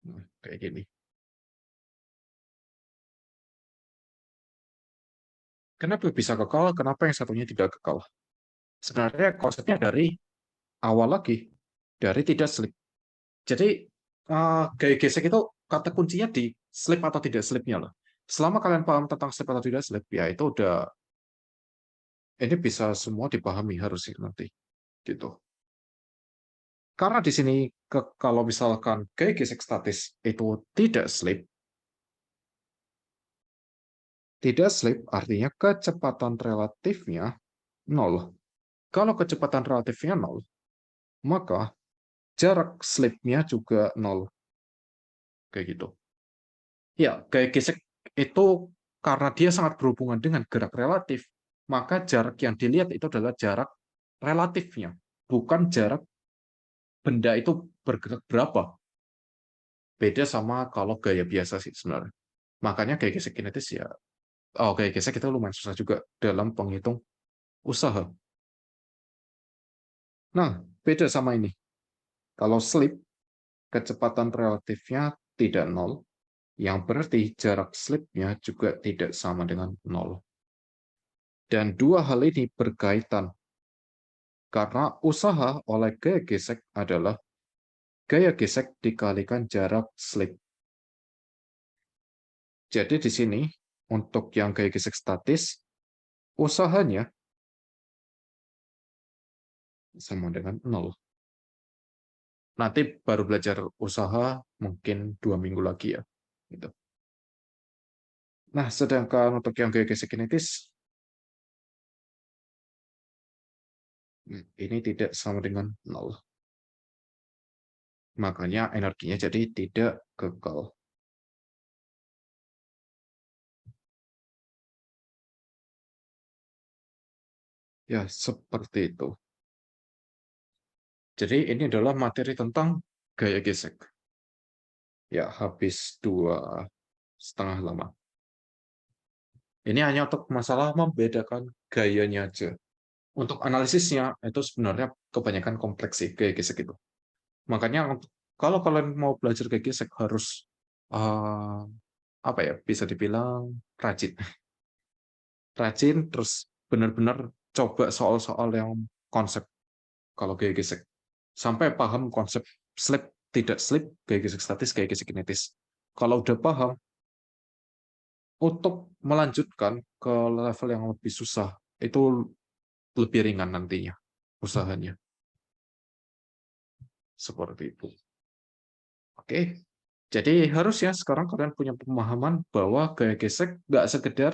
Nah, kayak gini. Kenapa bisa kekal? Kenapa yang satunya tidak kekal? Sebenarnya konsepnya dari awal lagi, dari tidak slip. Jadi gaya gesek itu kata kuncinya di slip atau tidak slipnya loh. Selama kalian paham tentang slip atau tidak slip, ya itu udah ini bisa semua dipahami harusnya nanti gitu. Karena di sini kalau misalkan gaya gesek statis itu tidak slip artinya kecepatan relatifnya nol. Kalau kecepatan relatifnya nol, maka jarak slipnya juga nol. Kayak gitu. Ya, gaya gesek itu karena dia sangat berhubungan dengan gerak relatif, maka jarak yang dilihat itu adalah jarak relatifnya, bukan jarak benda itu bergerak berapa. Beda sama kalau gaya biasa sih sebenarnya. Makanya gaya gesek kinetis ya, gaya gesek itu lumayan susah juga dalam penghitung usaha. Nah, beda sama ini. Kalau slip, kecepatan relatifnya tidak nol, yang berarti jarak slipnya juga tidak sama dengan nol. Dan dua hal ini berkaitan karena usaha oleh gaya gesek adalah gaya gesek dikalikan jarak slip. Jadi di sini, untuk yang gaya gesek statis, usahanya sama dengan nol. Nanti baru belajar usaha mungkin 2 minggu lagi ya. Gitu. Nah, sedangkan untuk yang gaya gesek kinetis, ini tidak sama dengan nol. Makanya energinya jadi tidak kekal. Ya, seperti itu. Jadi ini adalah materi tentang gaya gesek. Ya, habis 2,5 lama. Ini hanya untuk masalah membedakan gayanya aja. Untuk analisisnya, itu sebenarnya kebanyakan kompleks sih, gaya gesek itu. Makanya kalau kalian mau belajar gaya gesek harus uh, bisa dibilang rajin. Rajin, terus benar-benar coba soal-soal yang konsep kalau gaya gesek. Sampai paham konsep slip, tidak slip, gaya gesek statis, gaya gesek kinetis. Kalau udah paham, untuk melanjutkan ke level yang lebih susah, itu lebih ringan nantinya usahanya. Seperti itu. Oke, jadi harusnya sekarang kalian punya pemahaman bahwa gaya gesek nggak sekedar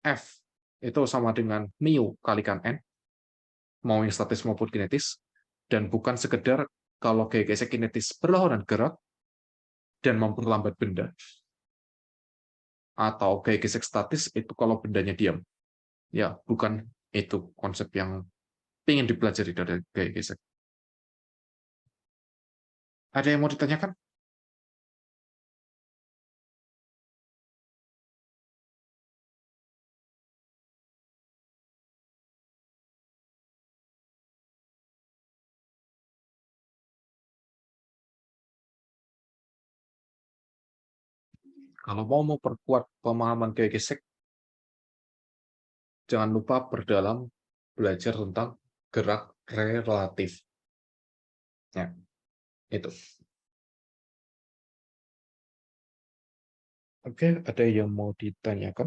F itu sama dengan mu kalikan N, mau yang statis maupun kinetis, dan bukan sekedar kalau gaya gesek kinetis berlawanan gerak dan memperlambat benda, atau gaya gesek statis itu kalau bendanya diam. Ya, bukan itu konsep yang ingin dipelajari dari gaya gesek. Ada yang mau ditanyakan? Kalau mau memperkuat pemahaman gaya gesek, jangan lupa perdalam belajar tentang gerak relatif. Ya, itu. Oke, ada yang mau ditanyakan?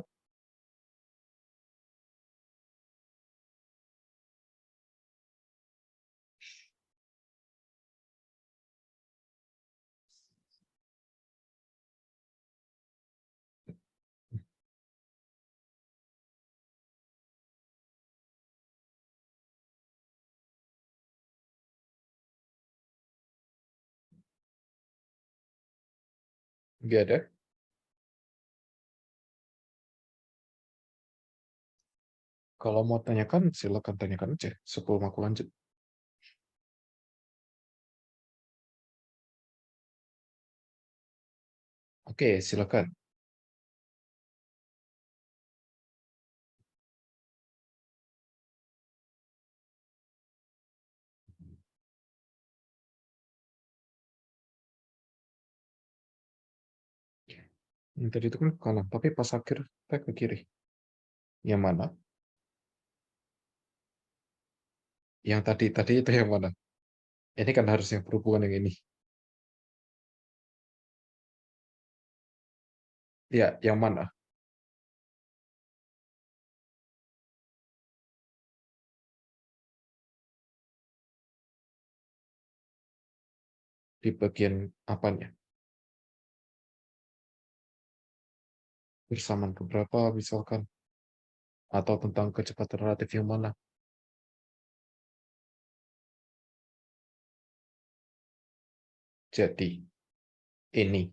Nggak ada? Kalau mau tanyakan, silakan tanyakan aja sebelum aku lanjut. Oke, silakan. Yang tadi itu kan ke kanan, tapi pas akhir kita ke kiri. Yang mana? Yang tadi itu yang mana? Ini kan harus yang berhubungan yang ini. Ya, yang mana? Di bagian apanya? Bersamaan keberapa misalkan? Atau tentang kecepatan relatif yang mana? Jadi, ini.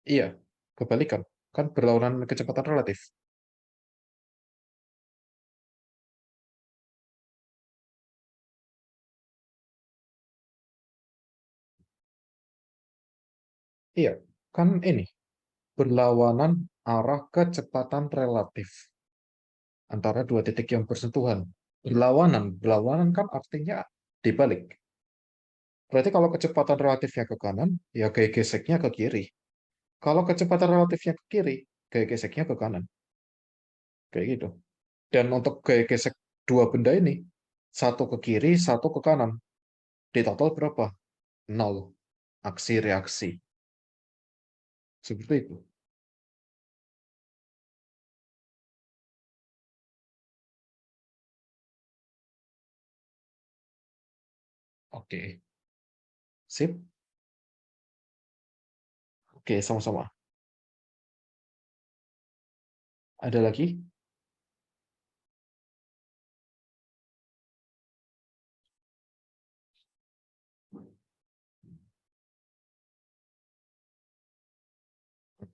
Iya, kebalikan. Kan berlawanan kecepatan relatif. Iya, kan ini. Berlawanan arah kecepatan relatif antara dua titik yang bersentuhan. Berlawanan kan artinya dibalik. Berarti kalau kecepatan relatifnya ke kanan, ya gaya geseknya ke kiri. Kalau kecepatan relatifnya ke kiri, gaya geseknya ke kanan. Kayak gitu. Dan untuk gaya gesek dua benda ini, satu ke kiri, satu ke kanan. Di total berapa? Nol. Aksi reaksi. Seperti itu. Oke. Sip. Oke, sama-sama. Ada lagi?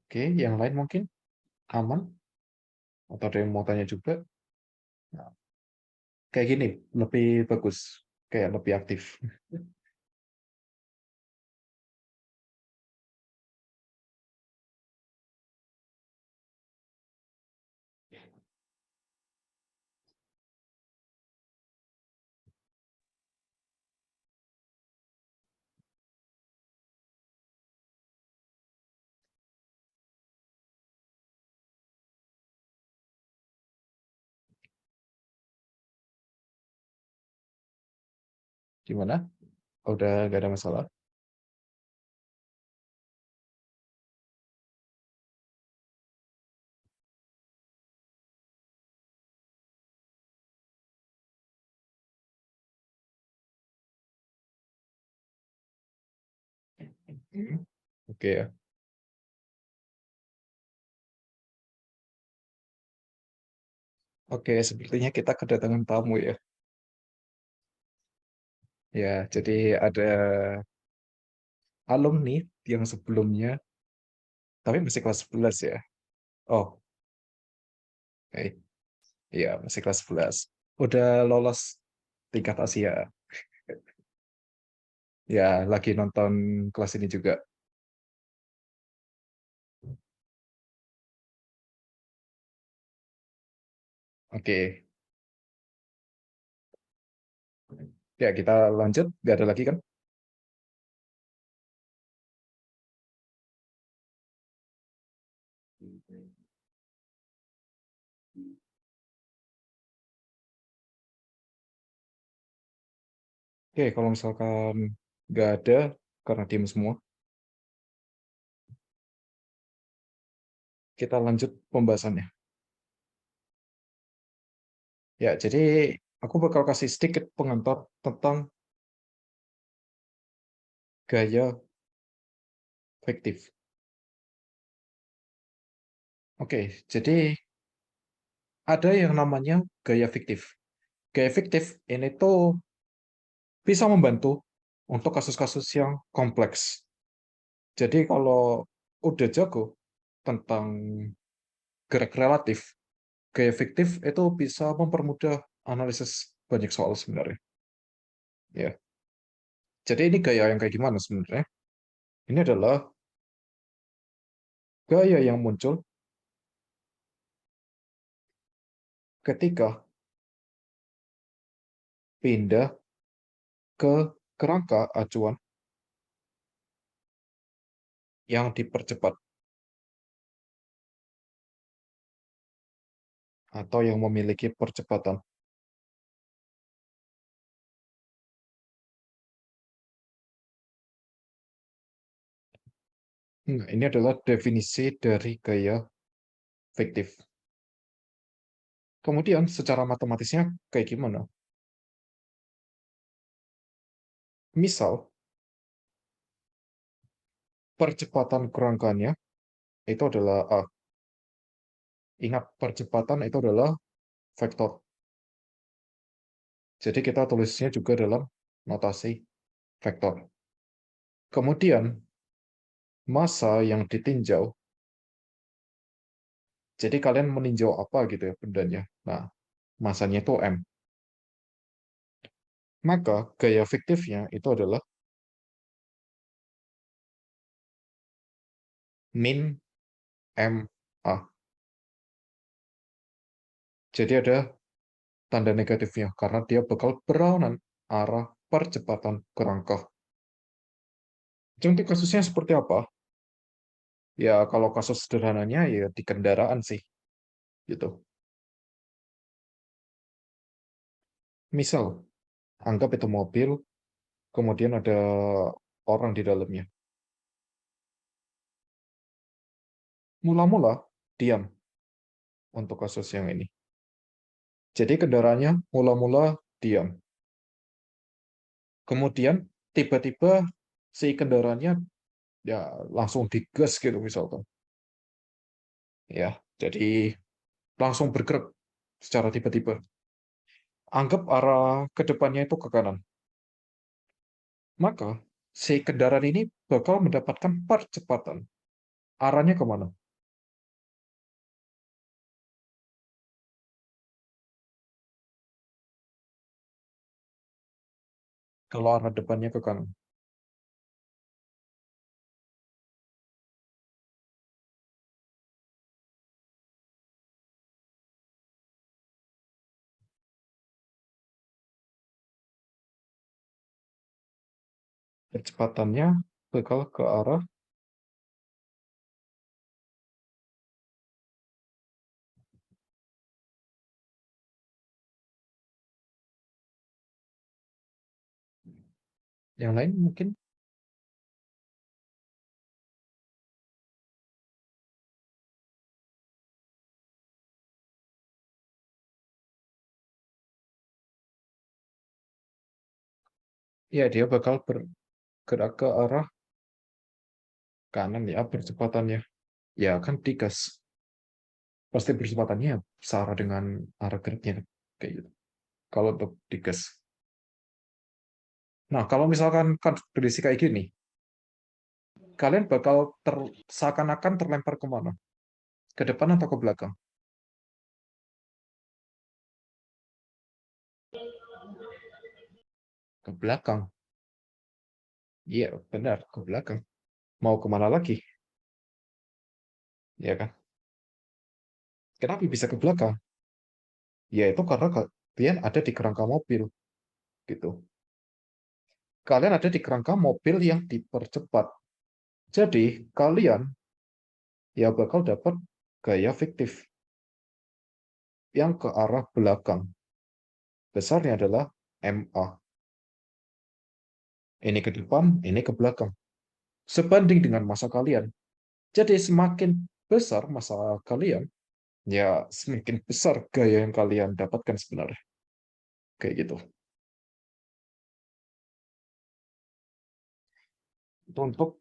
Oke, yang lain mungkin aman? Atau ada yang mau tanya juga? Nah, kayak gini, lebih bagus. Kayak lebih aktif. Gimana? Udah nggak ada masalah? Hmm. Oke ya. Oke, sepertinya kita kedatangan tamu ya. Ya, jadi ada alumni yang sebelumnya, tapi masih kelas 11 ya. Oh, oke. Iya, masih kelas 11. Udah lolos tingkat Asia. Ya, lagi nonton kelas ini juga. Oke, ya kita lanjut. Gak ada lagi kan? Oke, kalau misalkan nggak ada, karena tim semua, kita lanjut pembahasannya. Ya, jadi aku bakal kasih sedikit pengantar tentang gaya fiktif. Oke, jadi ada yang namanya gaya fiktif. Gaya fiktif ini tuh bisa membantu untuk kasus-kasus yang kompleks. Jadi kalau udah jago tentang gerak relatif, gaya fiktif itu bisa mempermudah analisis banyak soal sebenarnya. Ya, jadi ini gaya yang kayak gimana sebenarnya? Ini adalah gaya yang muncul ketika pindah ke kerangka acuan yang dipercepat atau yang memiliki percepatan. Nah, ini adalah definisi dari gaya fiktif. Kemudian secara matematisnya kayak gimana? Misal, percepatan kerangkanya itu adalah A. Ingat, percepatan itu adalah vektor. Jadi kita tulisnya juga dalam notasi vektor. Kemudian, massa yang ditinjau. Jadi kalian meninjau apa gitu ya bendanya. Nah, massanya itu M. Maka gaya fiktifnya itu adalah min MA. Jadi ada tanda negatifnya karena dia bakal berlawanan arah percepatan kerangka. Contoh kasusnya seperti apa? Ya kalau kasus sederhananya ya di kendaraan sih gitu. Misal, anggap itu mobil, kemudian ada orang di dalamnya. Mula-mula diam untuk kasus yang ini. Jadi kendaraannya mula-mula diam. Kemudian tiba-tiba si kendaraannya ya langsung digas gitu misalkan. Ya, jadi langsung bergerak secara tiba-tiba. Anggap arah ke depannya itu ke kanan. Maka si kendaraan ini bakal mendapatkan percepatan. Arahnya kemana? Kalau arah depannya ke kanan. Kecepatannya bakal ke arah Yang lain mungkin? Ya, dia bakal bergerak ke arah kanan ya, percepatannya. Ya, kan digas. Pasti percepatannya searah dengan arah geraknya. Kayak gitu. Kalau untuk digas. Nah, kalau misalkan kan kondisi kayak gini, kalian bakal seakan-akan terlempar kemana? Ke depan atau ke belakang? Ke belakang. Iya, benar, ke belakang. Mau kemana lagi? Ya kan? Kenapa bisa ke belakang? Ya itu karena kalian ada di kerangka mobil, gitu. Kalian ada di kerangka mobil yang dipercepat. Jadi, kalian ya bakal dapat gaya fiktif yang ke arah belakang. Besarnya adalah MA. Ini ke depan, ini ke belakang. Sebanding dengan masa kalian. Jadi semakin besar masa kalian, ya semakin besar gaya yang kalian dapatkan sebenarnya. Kayak gitu. Itu untuk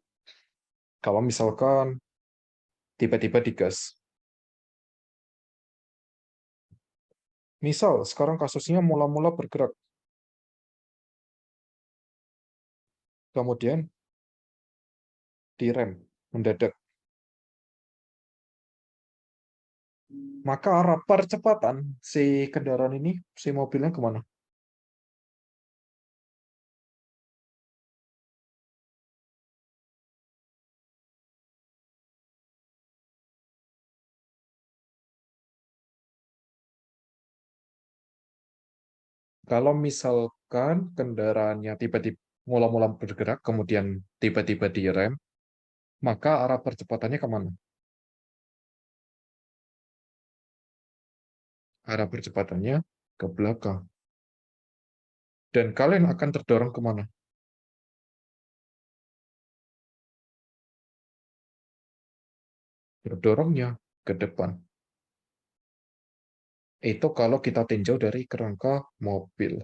kalau misalkan tiba-tiba digas. Misal sekarang kasusnya mula-mula bergerak, kemudian direm mendadak. Maka arah percepatan si kendaraan ini, si mobilnya kemana? Kalau misalkan kendaraannya tiba-tiba mula-mula bergerak, kemudian tiba-tiba direm, maka arah percepatannya kemana? Arah percepatannya ke belakang. Dan kalian akan terdorong kemana? Terdorongnya ke depan. Itu kalau kita tinjau dari kerangka mobil.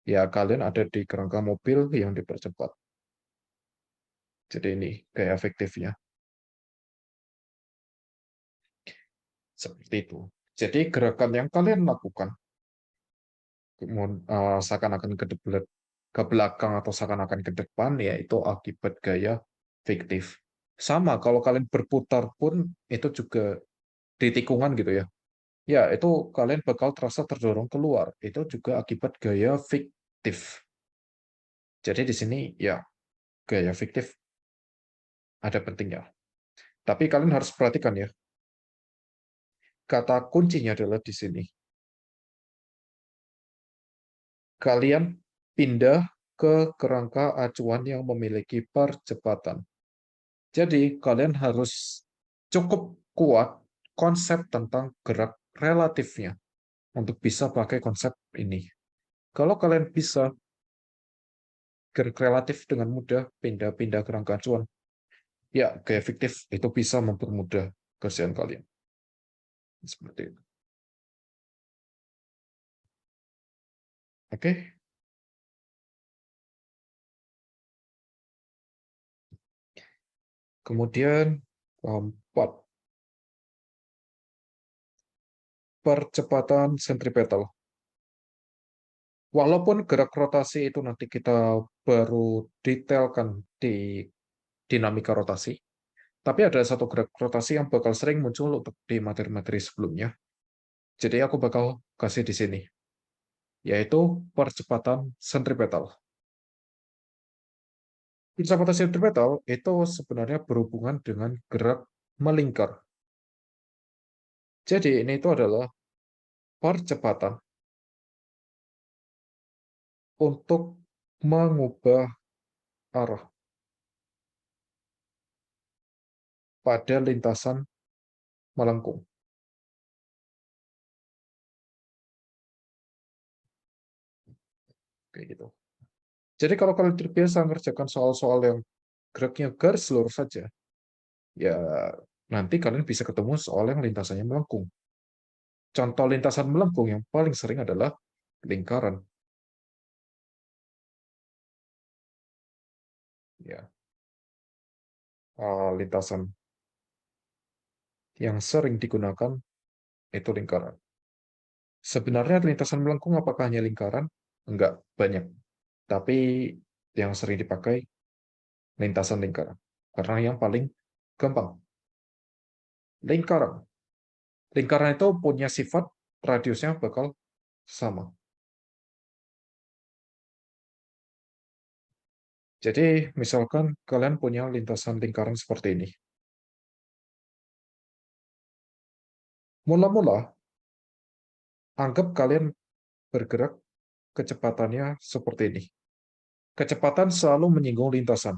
Ya, kalian ada di kerangka mobil yang dipercepat. Jadi ini gaya efektifnya. Seperti itu. Jadi gerakan yang kalian lakukan, seakan-akan ke belakang atau seakan-akan ke depan, yaitu akibat gaya fiktif. Sama, kalau kalian berputar pun, itu juga di tikungan gitu ya. Ya, itu kalian bakal terasa terdorong keluar. Itu juga akibat gaya fiktif. Jadi di sini ya gaya fiktif ada pentingnya. Tapi kalian harus perhatikan ya, kata kuncinya adalah di sini. Kalian pindah ke kerangka acuan yang memiliki percepatan. Jadi kalian harus cukup kuat konsep tentang gerak relatifnya untuk bisa pakai konsep ini. Kalau kalian bisa gerak relatif dengan mudah pindah-pindah kerangka acuan, ya gaya fiktif itu bisa mempermudah kerjaan kalian. Seperti itu. Oke, kemudian keempat, percepatan sentripetal. Walaupun gerak rotasi itu nanti kita baru detailkan di dinamika rotasi, tapi ada satu gerak rotasi yang bakal sering muncul untuk di materi-materi sebelumnya. Jadi aku bakal kasih di sini, yaitu percepatan sentripetal. Percepatan sentripetal itu sebenarnya berhubungan dengan gerak melingkar. Jadi ini itu adalah percepatan untuk mengubah arah pada lintasan melengkung. Kayak gitu. Jadi kalau kalian terbiasa mengerjakan soal-soal yang geraknya garis lurus saja, ya nanti kalian bisa ketemu soal yang lintasannya melengkung. Contoh lintasan melengkung yang paling sering adalah lingkaran. Ya, lintasan yang sering digunakan itu lingkaran. Sebenarnya lintasan melengkung apakah hanya lingkaran? Enggak, banyak. Tapi yang sering dipakai lintasan lingkaran. Karena yang paling gampang. Lingkaran. Lingkaran itu punya sifat radiusnya bakal sama. Jadi, misalkan kalian punya lintasan lingkaran seperti ini. Mula-mula, anggap kalian bergerak kecepatannya seperti ini. Kecepatan selalu menyinggung lintasan.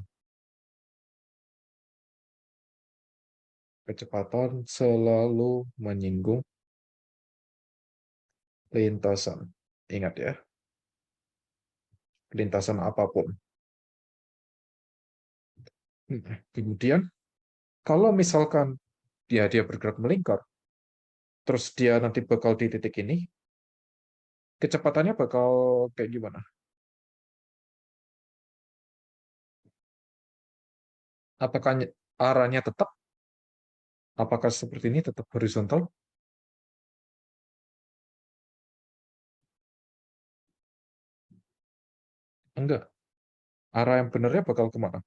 Kecepatan selalu menyinggung lintasan. Ingat ya, lintasan apapun. Kemudian, kalau misalkan dia bergerak melingkar, terus dia nanti bakal di titik ini, kecepatannya bakal kayak gimana? Apakah arahnya tetap? Apakah seperti ini tetap horizontal? Enggak. Arah yang benarnya bakal kemana?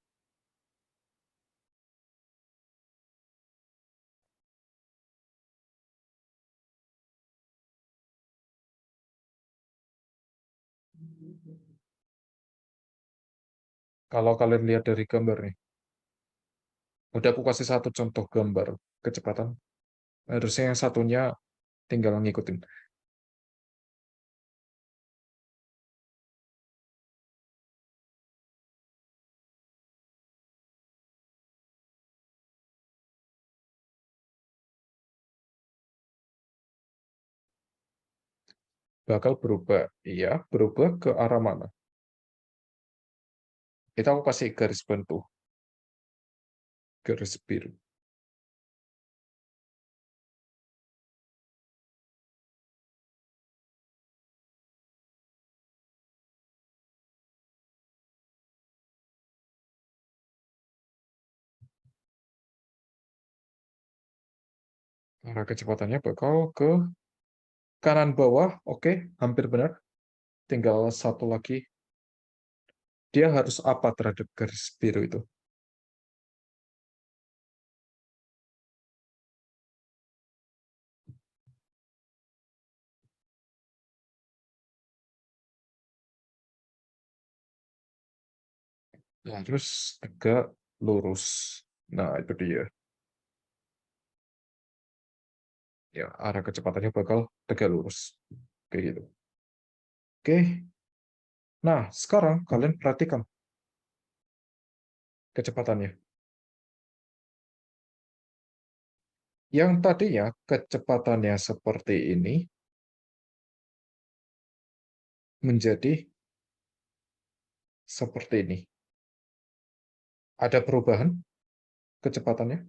Kalau kalian lihat dari gambar nih, udah aku kasih satu contoh gambar kecepatan. Harusnya yang satunya tinggal ngikutin. Bakal berubah. Iya, berubah ke arah mana? Kita aku kasih garis bantu, garis biru. Arah kecepatannya bakal ke kanan bawah. Oke, hampir benar. Tinggal satu lagi. Dia harus apa terhadap garis biru itu? Harus tegak lurus. Nah, itu dia. Ya, arah kecepatannya bakal tegak lurus. Kayak gitu. Oke. Nah, sekarang kalian perhatikan kecepatannya. Yang tadinya kecepatannya seperti ini menjadi seperti ini. Ada perubahan kecepatannya?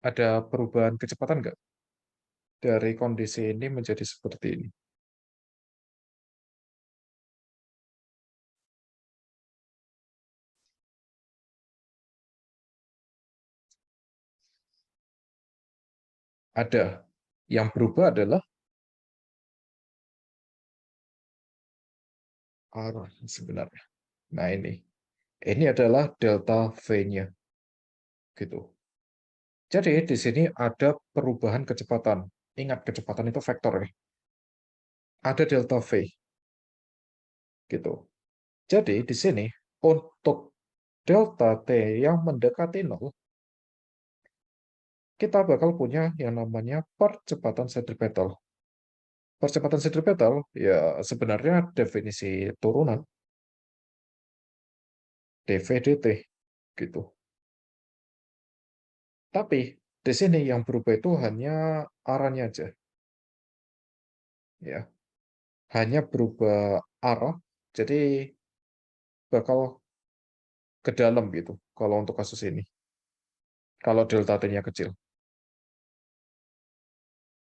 Ada perubahan kecepatan nggak? Dari kondisi ini menjadi seperti ini. Ada. Yang berubah adalah arah sebenarnya. Nah, ini. Ini adalah delta V-nya. Gitu. Jadi, di sini ada perubahan kecepatan. Ingat, kecepatan itu vektor ya. Ada delta V. Gitu. Jadi, di sini, untuk delta T yang mendekati 0, kita bakal punya yang namanya percepatan centripetal. Percepatan sentripetal ya sebenarnya definisi turunan dv dt gitu. Tapi di sini yang berubah itu hanya arahnya aja, ya. Hanya berubah arah, jadi bakal ke dalam gitu. Kalau untuk kasus ini, kalau delta t-nya kecil,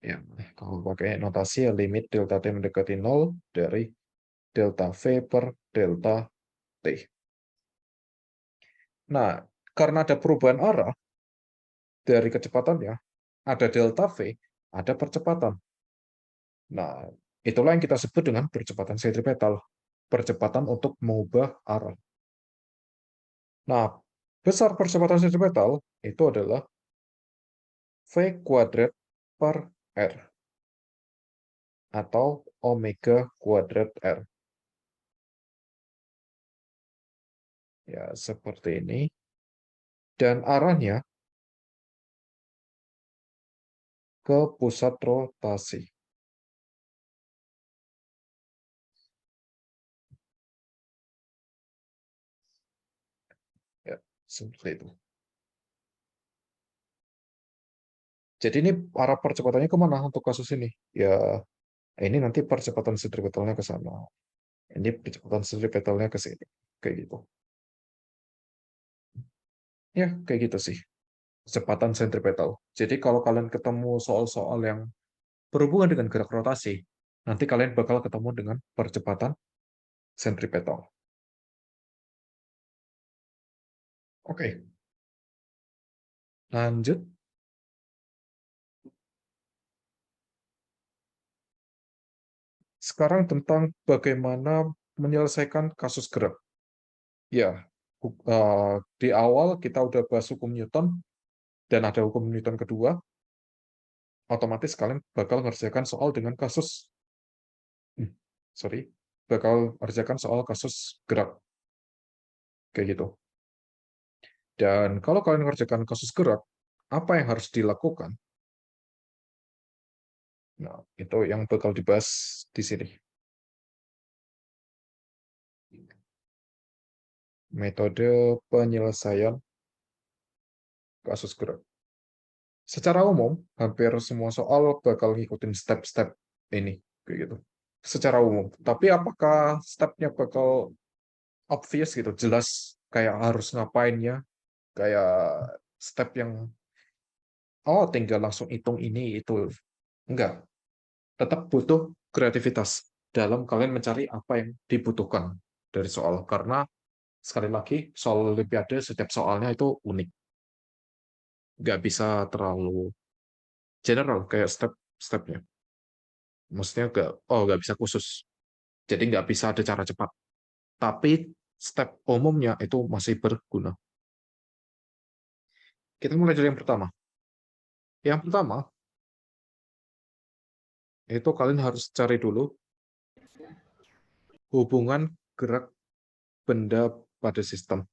ya. Kalau pakai notasi ya limit delta t mendekati 0 dari delta v per delta t. Nah, karena ada perubahan arah dari kecepatannya, ada delta v, ada percepatan. Nah, itulah yang kita sebut dengan percepatan sentripetal. Percepatan untuk mengubah arah. Nah, besar percepatan sentripetal itu adalah V kuadrat per R atau omega kuadrat R. Ya, seperti ini. Dan arahnya ke pusat rotasi. Ya, seperti itu. Jadi ini arah percepatannya kemana untuk kasus ini? Ya, ini nanti percepatan sentripetalnya ke sana. Ini percepatan sentripetalnya ke sini. Kayak gitu. Ya, kayak gitu sih. Kecepatan sentripetal. Jadi kalau kalian ketemu soal-soal yang berhubungan dengan gerak rotasi, nanti kalian bakal ketemu dengan percepatan sentripetal. Oke, lanjut. Sekarang tentang bagaimana menyelesaikan kasus gerak. Ya, di awal kita udah bahas hukum Newton, dan ada hukum Newton kedua, otomatis kalian bakal mengerjakan soal dengan kasus, sorry, bakal mengerjakan soal kasus gerak. Kayak gitu. Dan kalau kalian mengerjakan kasus gerak, apa yang harus dilakukan? Nah, itu yang bakal dibahas di sini. Metode penyelesaian kasus gerak. Secara umum, hampir semua soal bakal ngikutin step-step ini, kayak gitu. Secara umum. Tapi apakah stepnya bakal obvious gitu, jelas kayak harus ngapainnya, kayak step yang oh tinggal langsung hitung ini itu. Enggak. Tetap butuh kreativitas dalam kalian mencari apa yang dibutuhkan dari soal. Karena sekali lagi soal Olimpiade setiap soalnya itu unik. Nggak bisa terlalu general kayak step-stepnya. Maksudnya nggak bisa khusus. Jadi nggak bisa ada cara cepat. Tapi step umumnya itu masih berguna. Kita mulai dari yang pertama. Yang pertama, itu kalian harus cari dulu hubungan gerak benda pada sistem.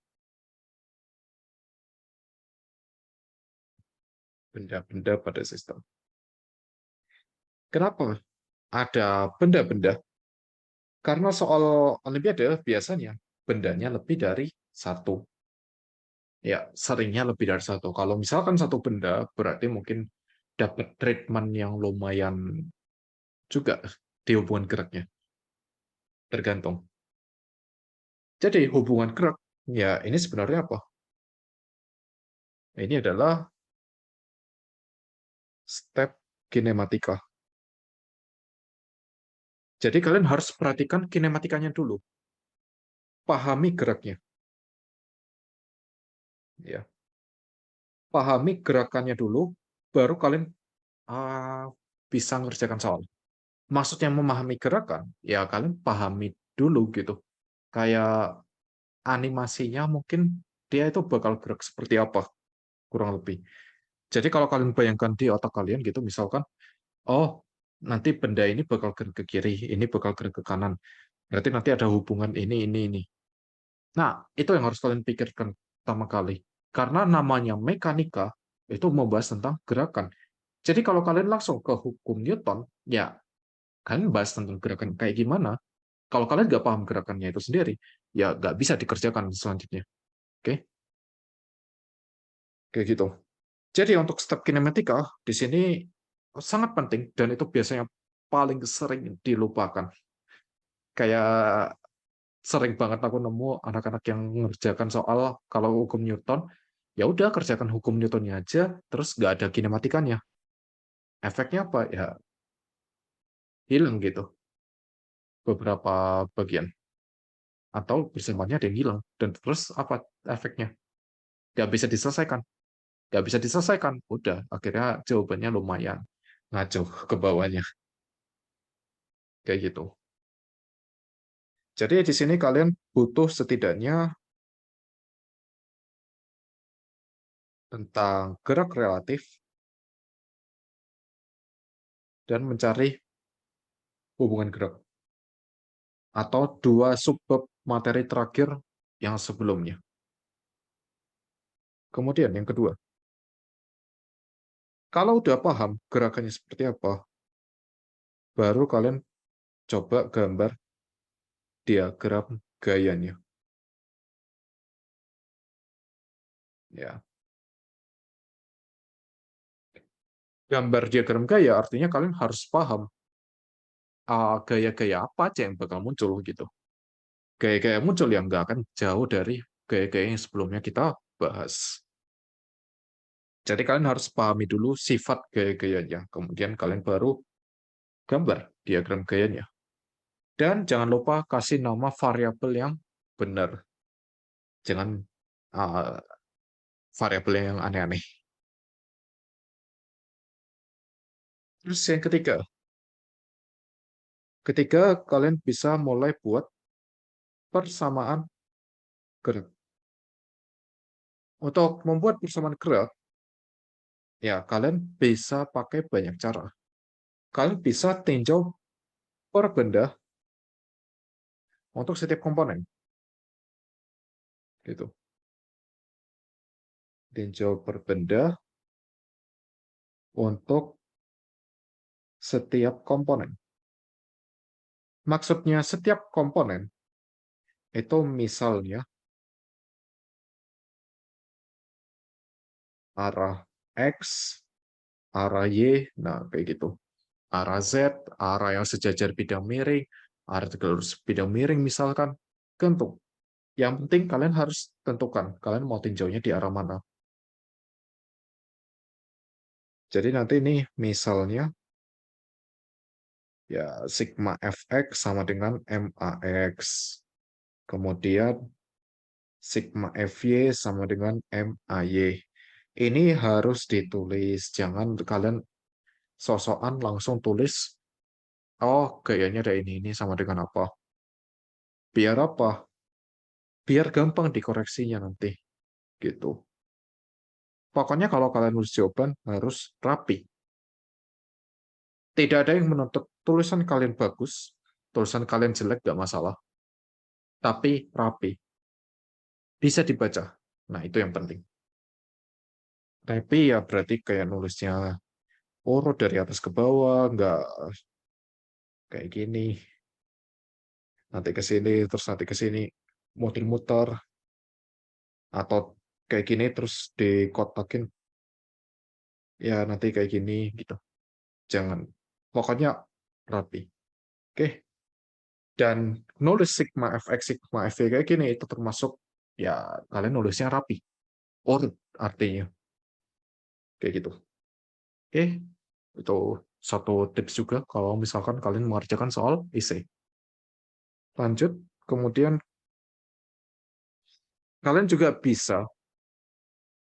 Benda-benda pada sistem. Kenapa ada benda-benda? Karena soal Olimpiade biasanya bendanya lebih dari satu. Ya, seringnya lebih dari satu. Kalau misalkan satu benda, berarti mungkin dapat treatment yang lumayan juga di hubungan geraknya. Tergantung. Jadi hubungan gerak, ya ini sebenarnya apa? Ini adalah step kinematika. Jadi kalian harus perhatikan kinematikanya dulu. Pahami geraknya. Ya. Pahami gerakannya dulu, baru kalian bisa ngerjakan soal. Maksudnya memahami gerakan, ya kalian pahami dulu gitu. Kayak animasinya mungkin dia itu bakal gerak seperti apa, kurang lebih. Jadi kalau kalian bayangkan di otak kalian gitu, misalkan, oh nanti benda ini bakal gerak ke kiri, ini bakal gerak ke kanan. Berarti nanti ada hubungan ini. Nah, itu yang harus kalian pikirkan pertama kali. Karena namanya mekanika, itu membahas tentang gerakan. Jadi kalau kalian langsung ke hukum Newton, ya Kalian bahas tentang gerakan kayak gimana. Kalau kalian nggak paham gerakannya itu sendiri, ya nggak bisa dikerjakan selanjutnya. Oke, kayak gitu. Jadi untuk step kinematika di sini sangat penting dan itu biasanya paling sering dilupakan. Kayak sering banget aku nemu anak-anak yang mengerjakan soal kalau hukum Newton, ya udah kerjakan hukum Newtonnya aja, terus nggak ada kinematikanya. Efeknya apa? Ya hilang gitu beberapa bagian atau bersamaan ada yang hilang dan terus apa efeknya? Nggak bisa diselesaikan. Nggak bisa diselesaikan. Udah, akhirnya jawabannya lumayan ngaco ke bawahnya. Kayak gitu. Jadi di sini kalian butuh setidaknya tentang gerak relatif dan mencari hubungan gerak. Atau dua subbab materi terakhir yang sebelumnya. Kemudian yang kedua, kalau udah paham gerakannya seperti apa, baru kalian coba gambar diagram gayanya. Ya, gambar diagram gaya artinya kalian harus paham gaya-gaya apa aja yang bakal muncul gitu. Gaya-gaya muncul yang nggak akan jauh dari gaya-gaya yang sebelumnya kita bahas. Jadi kalian harus pahami dulu sifat gaya-gayanya, kemudian kalian baru gambar diagram gayanya. Dan jangan lupa kasih nama variabel yang benar. Jangan uh, variabel yang aneh-aneh. Terus yang ketiga, ketika kalian bisa mulai buat persamaan gerak. Untuk membuat persamaan gerak, ya kalian bisa pakai banyak cara. Kalian bisa tinjau per benda untuk setiap komponen. Gitu. Tinjau per benda untuk setiap komponen. Maksudnya setiap komponen itu misalnya arah X, arah Y, nah kayak gitu. Arah Z, arah yang sejajar bidang miring, arah lurus bidang miring misalkan, tentu. Yang penting kalian harus tentukan, kalian mau tinjaunya di arah mana. Jadi nanti ini misalnya, ya sigma fx sama dengan max. Kemudian sigma fy sama dengan may. Ini harus ditulis, jangan kalian sosokan langsung tulis, oh kayaknya ada ini sama dengan apa. Biar apa? Biar gampang dikoreksinya nanti. Gitu. Pokoknya kalau kalian nulis jawaban harus rapi. Tidak ada yang menuntut tulisan kalian bagus, tulisan kalian jelek gak masalah, tapi rapi, bisa dibaca. Nah, itu yang penting. Tapi ya berarti kayak nulisnya urut dari atas ke bawah, nggak kayak gini, nanti ke sini, terus nanti ke sini, muter-muter, atau kayak gini terus dikotakin, ya nanti kayak gini, gitu. Jangan. Pokoknya rapi. Oke? Dan nulis sigma fx, sigma fy kayak gini, itu termasuk, ya kalian nulisnya rapi. Urut artinya. Kayak gitu. Oke? Itu satu tips juga kalau misalkan kalian mengerjakan soal IC. Lanjut, kemudian kalian juga bisa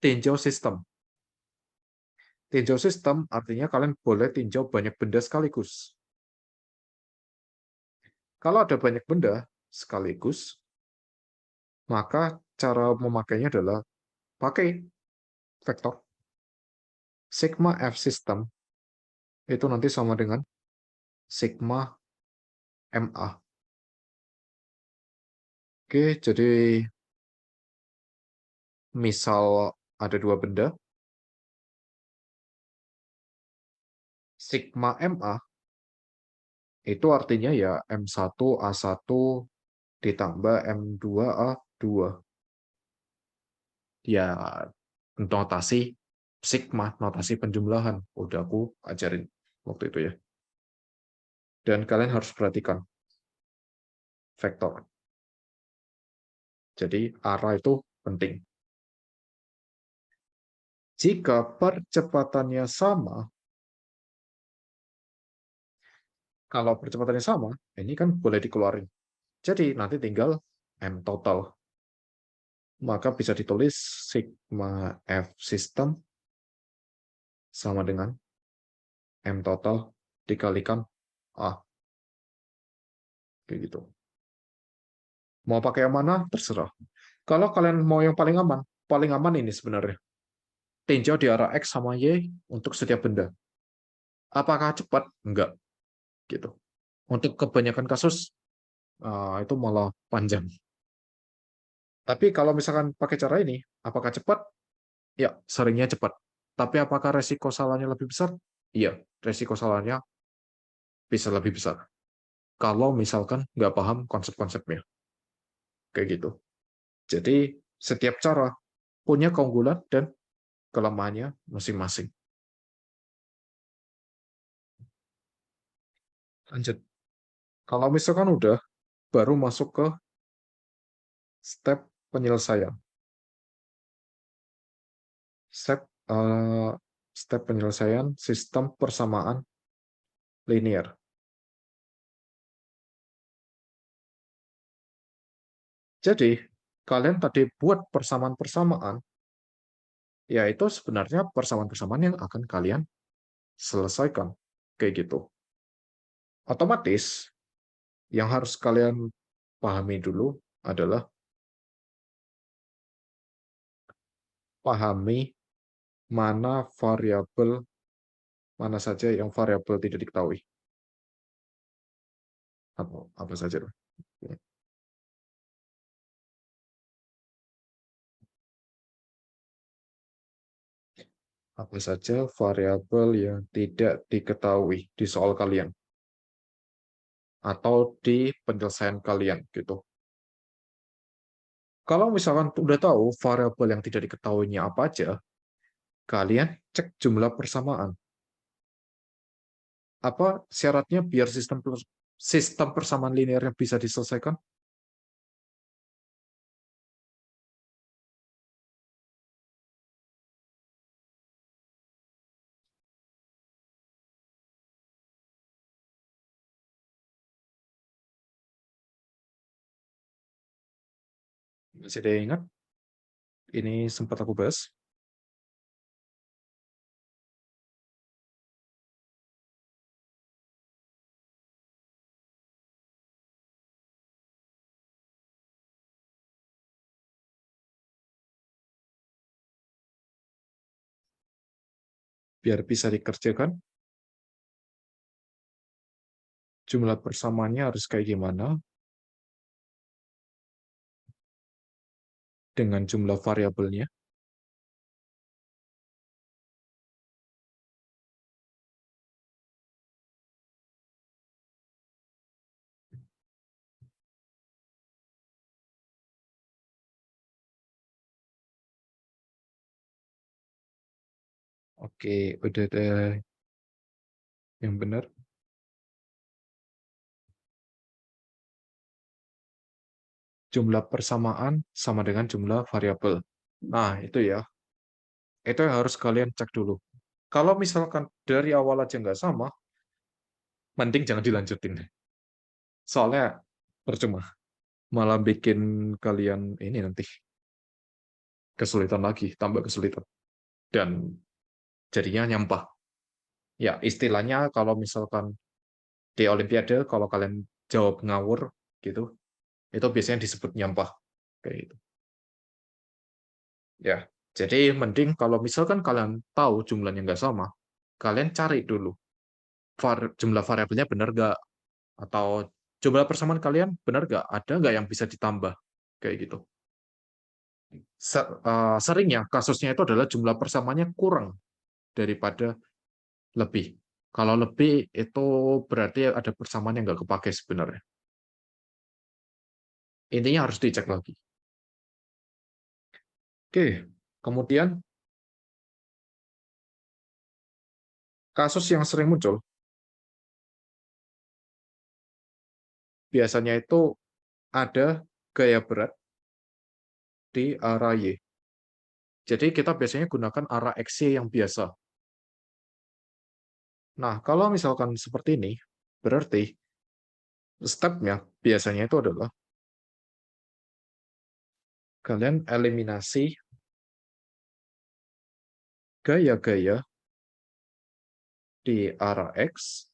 tinjau sistem. Tinjau sistem artinya kalian boleh tinjau banyak benda sekaligus. Kalau ada banyak benda sekaligus, maka cara memakainya adalah pakai vektor. Sigma F system itu nanti sama dengan sigma MA. Oke, jadi misal ada dua benda, sigma MA Itu artinya ya M1A1 ditambah M2A2. Ya, notasi sigma, notasi penjumlahan. Udah aku ajarin waktu itu ya. Dan kalian harus perhatikan vektor. Jadi arah itu penting. Jika percepatannya sama, kalau percepatannya sama, ini kan boleh dikeluarin. Jadi nanti tinggal M total. Maka bisa ditulis sigma F system sama dengan M total dikalikan A. Kayak gitu. Mau pakai yang mana? Terserah. Kalau kalian mau yang paling aman ini sebenarnya. Tinjau di arah X sama Y untuk setiap benda. Apakah cepat? Enggak. Gitu. Untuk kebanyakan kasus, itu malah panjang. Tapi kalau misalkan pakai cara ini, apakah cepat? Ya, seringnya cepat. Tapi apakah resiko salahnya lebih besar? Iya, resiko salahnya bisa lebih besar. Kalau misalkan nggak paham konsep-konsepnya. Kayak gitu. Jadi, setiap cara punya keunggulan dan kelemahannya masing-masing. Lanjut. Kalau misalkan udah, baru masuk ke step penyelesaian. Step step penyelesaian sistem persamaan linear. Jadi, kalian tadi buat persamaan-persamaan, yaitu sebenarnya persamaan-persamaan yang akan kalian selesaikan. Kayak gitu. Otomatis, yang harus kalian pahami dulu adalah pahami mana saja yang variabel tidak diketahui. Apa saja. Apa saja variabel yang tidak diketahui di soal kalian atau di penyelesaian kalian gitu. Kalau misalkan udah tahu variabel yang tidak diketahuinya apa aja, kalian cek jumlah persamaan. Apa syaratnya biar sistem persamaan linearnya bisa diselesaikan? Masih ada yang ingat? Ini sempat aku bahas. Biar bisa dikerjakan, jumlah persamaannya harus kayak gimana dengan jumlah variabelnya. Oke, udah ada yang benar. Jumlah persamaan sama dengan jumlah variabel. Nah, itu ya. Itu yang harus kalian cek dulu. Kalau misalkan dari awal aja nggak sama, mending jangan dilanjutin. Soalnya percuma. Malah bikin kalian ini nanti kesulitan lagi, tambah kesulitan. Dan jadinya nyampah. Ya, istilahnya kalau misalkan di Olimpiade, kalau kalian jawab ngawur, gitu, itu biasanya disebut nyampah. Kayak gitu. Ya, jadi mending kalau misalkan kalian tahu jumlahnya nggak sama, kalian cari dulu jumlah variabelnya benar nggak, atau jumlah persamaan kalian benar nggak, ada nggak yang bisa ditambah, kayak gitu. Seringnya kasusnya itu adalah jumlah persamaannya kurang daripada lebih. Kalau lebih itu berarti ada persamaan yang nggak kepake sebenarnya. Intinya harus dicek lagi. Oke, kemudian kasus yang sering muncul biasanya itu ada gaya berat di arah Y. Jadi kita biasanya gunakan arah XY yang biasa. Nah, kalau misalkan seperti ini, berarti step-nya biasanya itu adalah kalian eliminasi gaya-gaya di arah X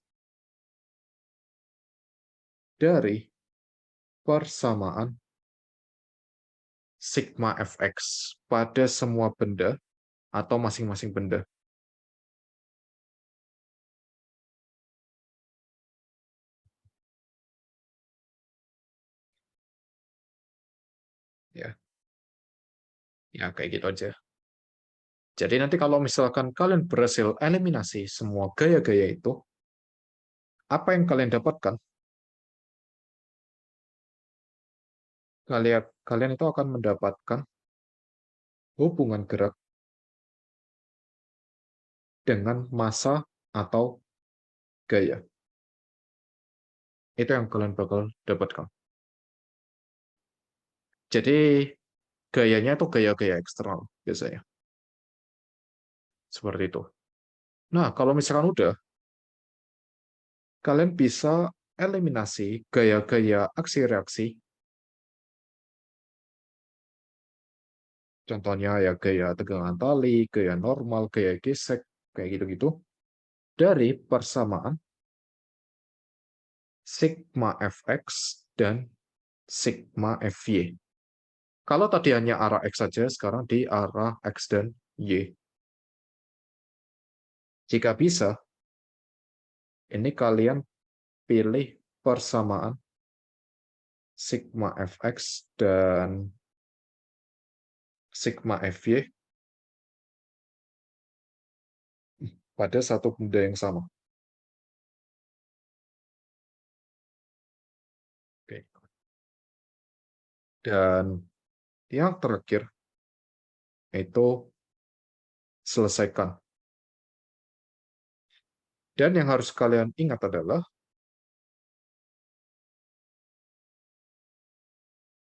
dari persamaan sigma fx pada semua benda atau masing-masing benda. Ya, ya kayak gitu aja. Jadi nanti kalau misalkan kalian berhasil eliminasi semua gaya-gaya itu, apa yang kalian dapatkan? Kalian itu akan mendapatkan hubungan gerak dengan massa atau gaya. Itu yang kalian bakal dapatkan. Jadi gayanya itu gaya-gaya eksternal biasanya. Seperti itu. Nah, kalau misalkan udah, kalian bisa eliminasi gaya-gaya aksi reaksi. Contohnya ya gaya tegangan tali, gaya normal, gaya gesek, kayak gitu-gitu. Dari persamaan sigma fx dan sigma fy. Kalau tadi hanya arah x saja, sekarang di arah x dan y. Jika bisa, ini kalian pilih persamaan sigma fx dan sigma fy pada satu benda yang sama. Oke. Dan yang terakhir itu selesaikan. Dan yang harus kalian ingat adalah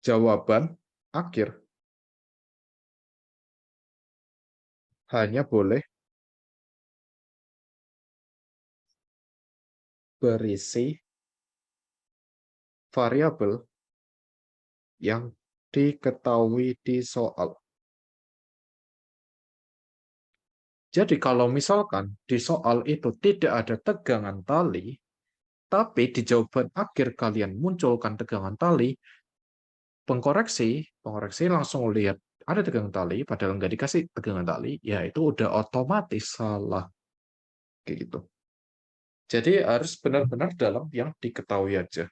jawaban akhir hanya boleh berisi variabel yang diketahui di soal. Jadi kalau misalkan di soal itu tidak ada tegangan tali, tapi di jawaban akhir kalian munculkan tegangan tali, pengkoreksi langsung lihat ada tegangan tali, padahal nggak dikasih tegangan tali, ya itu udah otomatis salah. Kayak gitu. Jadi harus benar-benar dalam yang diketahui aja.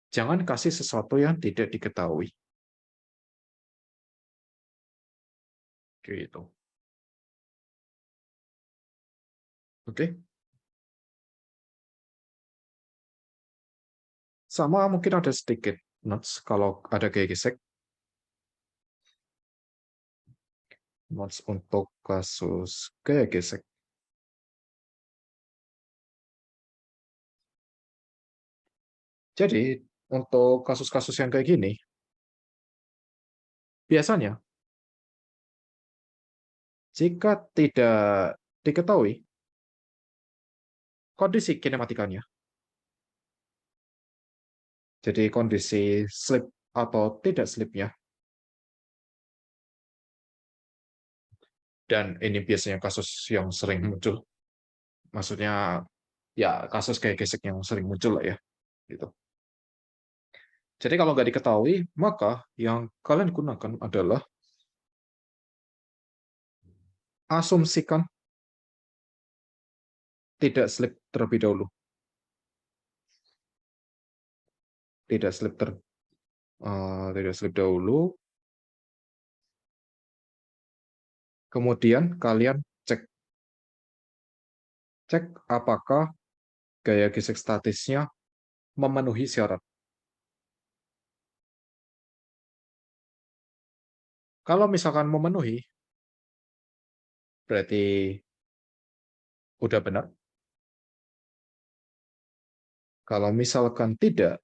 Jangan kasih sesuatu yang tidak diketahui. Gitu. Oke. Sama mungkin ada sedikit notes kalau ada kayak gesek. Notes untuk kasus kayak gesek. Jadi, untuk kasus-kasus yang kayak gini, biasanya jika tidak diketahui kondisi kinematikanya, jadi kondisi slip atau tidak slipnya, dan ini biasanya kasus yang sering muncul, maksudnya ya kasus kayak gesek yang sering muncul lah ya, gitu. Jadi kalau nggak diketahui, maka yang kalian gunakan adalah asumsikan tidak slip terlebih dahulu. Tidak slip tidak slip dahulu. Kemudian kalian cek Cek apakah gaya gesek statisnya memenuhi syarat. Kalau misalkan memenuhi, berarti udah benar. Kalau misalkan tidak,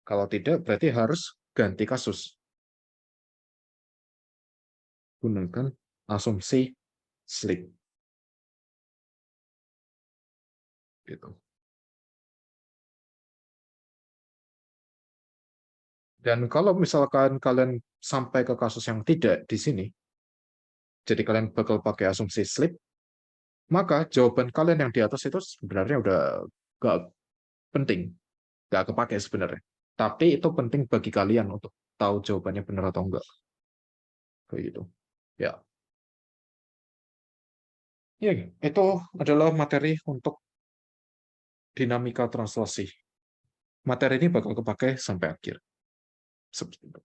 kalau tidak berarti harus ganti kasus. Gunakan asumsi sleep. Gitu. Dan kalau misalkan kalian sampai ke kasus yang tidak di sini, jadi kalian bakal pakai asumsi sleep, maka jawaban kalian yang di atas itu sebenarnya udah gak penting, gak kepake sebenarnya. Tapi itu penting bagi kalian untuk tahu jawabannya benar atau enggak. Kayak gitu. Ya, ya itu adalah materi untuk dinamika translasi. Materi ini bakal kepake sampai akhir. Seperti itu.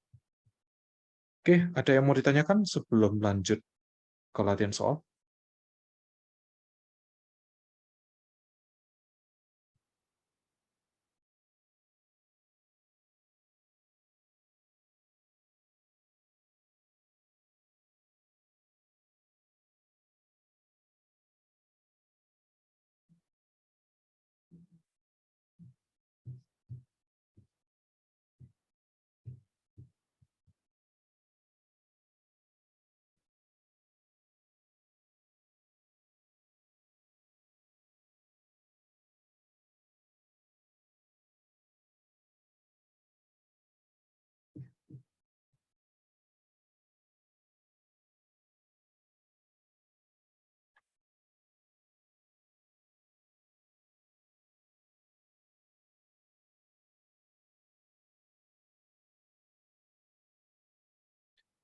Oke, ada yang mau ditanyakan sebelum lanjut ke latihan soal?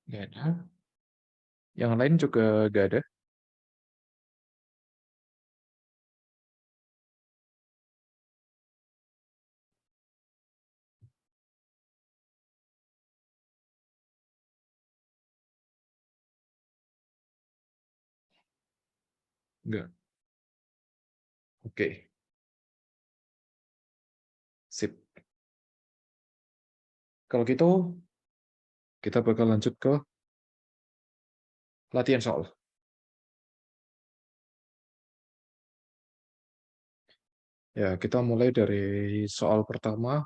Nggak ada. Yang lain juga nggak ada? Nggak. Oke, sip. Kalau gitu, kita bakal lanjut ke latihan soal. Ya, kita mulai dari soal pertama.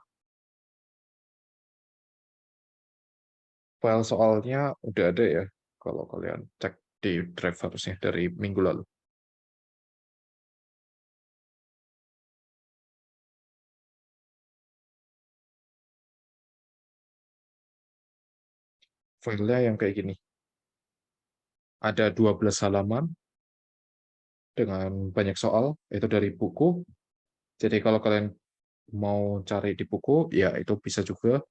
File soalnya udah ada ya, kalau kalian cek di drive harusnya dari minggu lalu. Filenya yang kayak gini. Ada 12 halaman dengan banyak soal, itu dari buku. Jadi kalau kalian mau cari di buku, ya itu bisa juga.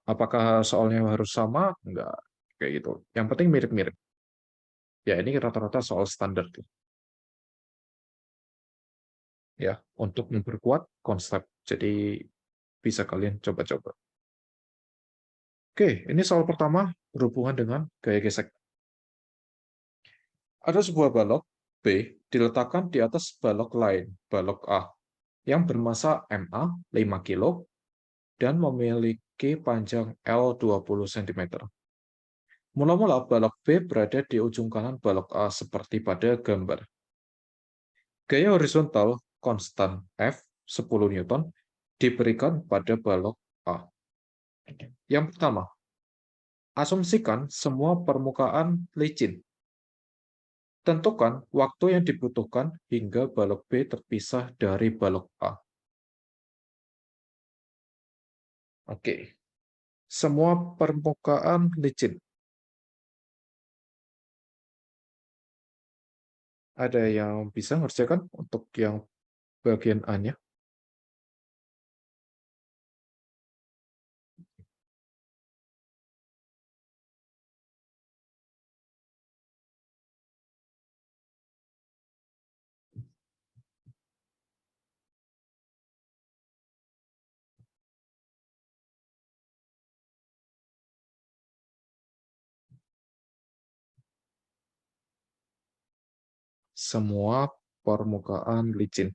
Apakah soalnya harus sama? Enggak, kayak gitu. Yang penting mirip-mirip. Ya, ini rata-rata soal standar ya, untuk memperkuat konsep. Jadi bisa kalian coba-coba. Oke, ini soal pertama berhubungan dengan gaya gesek. Ada sebuah balok B diletakkan di atas balok lain, balok A, yang bermasa MA 5 kilo dan memiliki panjang L 20 cm. Mula-mula balok B berada di ujung kanan balok A seperti pada gambar. Gaya horizontal konstan F 10 Newton diberikan pada balok A. Yang pertama, asumsikan semua permukaan licin. Tentukan waktu yang dibutuhkan hingga balok B terpisah dari balok A. Oke, semua permukaan licin. Ada yang bisa ngerjakan untuk yang bagian A-nya? Semua permukaan licin.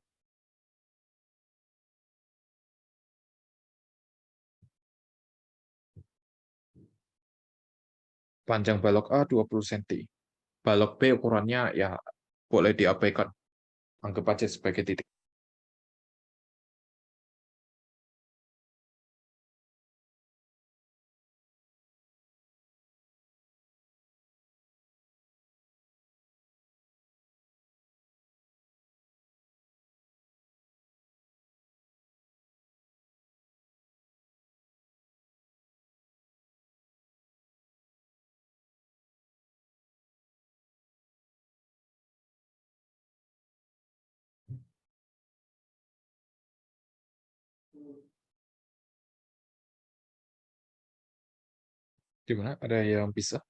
Panjang balok A 20 cm. Balok B ukurannya ya boleh diabaikan. Anggap aja sebagai titik. Gimana? Ada yang bisa?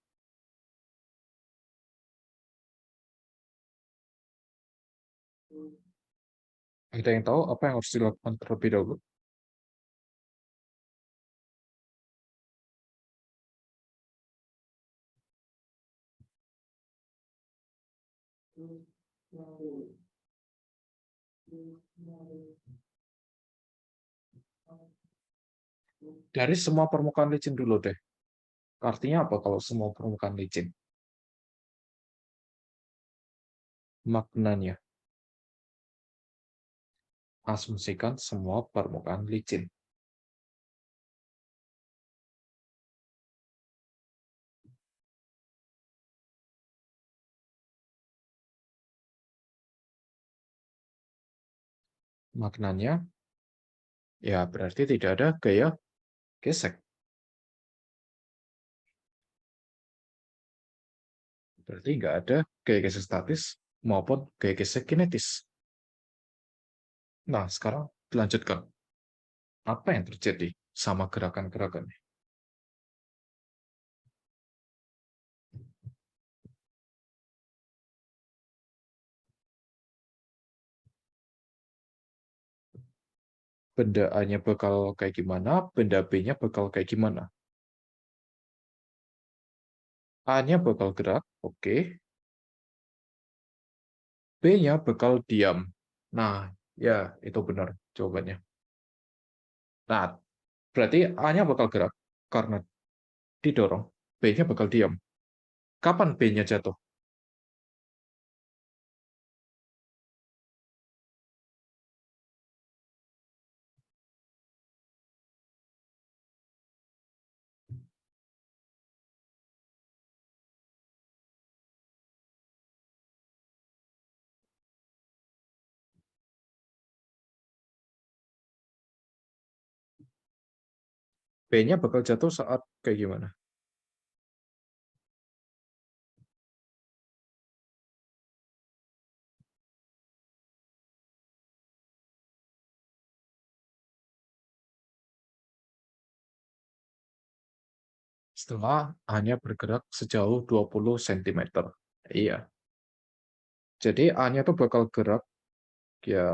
Ada yang tahu apa yang harus dilakukan terlebih dahulu? Dari semua permukaan licin dulu deh. Artinya apa kalau semua permukaan licin? Maknanya, asumsikan semua permukaan licin. Maknanya, ya berarti tidak ada gaya gesek. Berarti nggak ada gaya gesek statis maupun gaya gesek kinetis. Nah, sekarang dilanjutkan. Apa yang terjadi sama gerakan-gerakannya? Benda A-nya bakal kayak gimana, benda B-nya bakal kayak gimana. A-nya bakal gerak, oke. B-nya bakal diam. Nah, ya itu benar jawabannya. Nah, berarti A-nya bakal gerak karena didorong, B-nya bakal diam. Kapan B-nya jatuh? B-nya bakal jatuh saat kayak gimana? Setelah A-nya bergerak sejauh 20 cm. Iya, jadi A-nya tuh bakal gerak, ya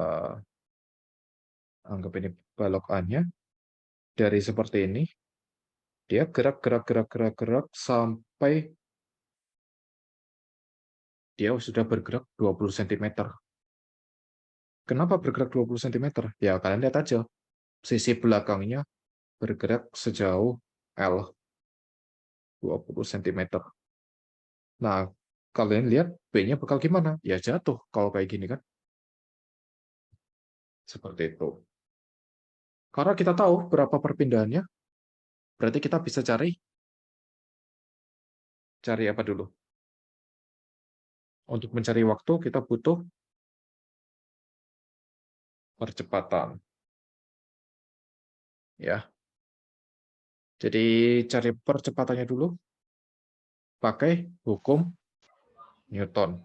anggap ini balok A-nya, dari seperti ini, dia gerak, gerak, gerak, gerak, gerak, sampai dia sudah bergerak 20 cm. Kenapa bergerak 20 cm? Ya, kalian lihat aja. Sisi belakangnya bergerak sejauh L, 20 cm. Nah, kalian lihat B-nya bakal gimana? Ya jatuh kalau kayak gini kan. Seperti itu. Karena kita tahu berapa perpindahannya, berarti kita bisa cari apa dulu? Untuk mencari waktu, kita butuh percepatan. Ya, jadi cari percepatannya dulu pakai hukum Newton.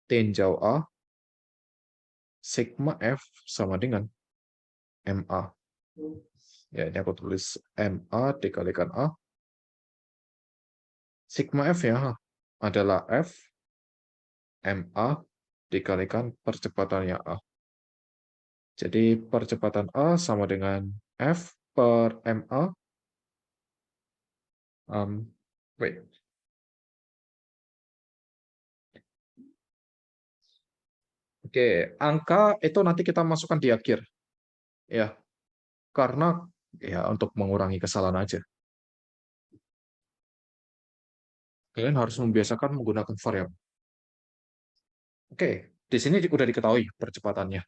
Tinjau A, sigma F sama dengan MA. Ya, ini aku tulis MA dikalikan A. Sigma F ya adalah F MA dikalikan percepatannya A. Jadi percepatan A sama dengan F per MA. Wait, Oke, angka itu nanti kita masukkan di akhir, ya. Karena ya untuk mengurangi kesalahan aja. Kalian harus membiasakan menggunakan variabel. Oke, di sini udah diketahui percepatannya.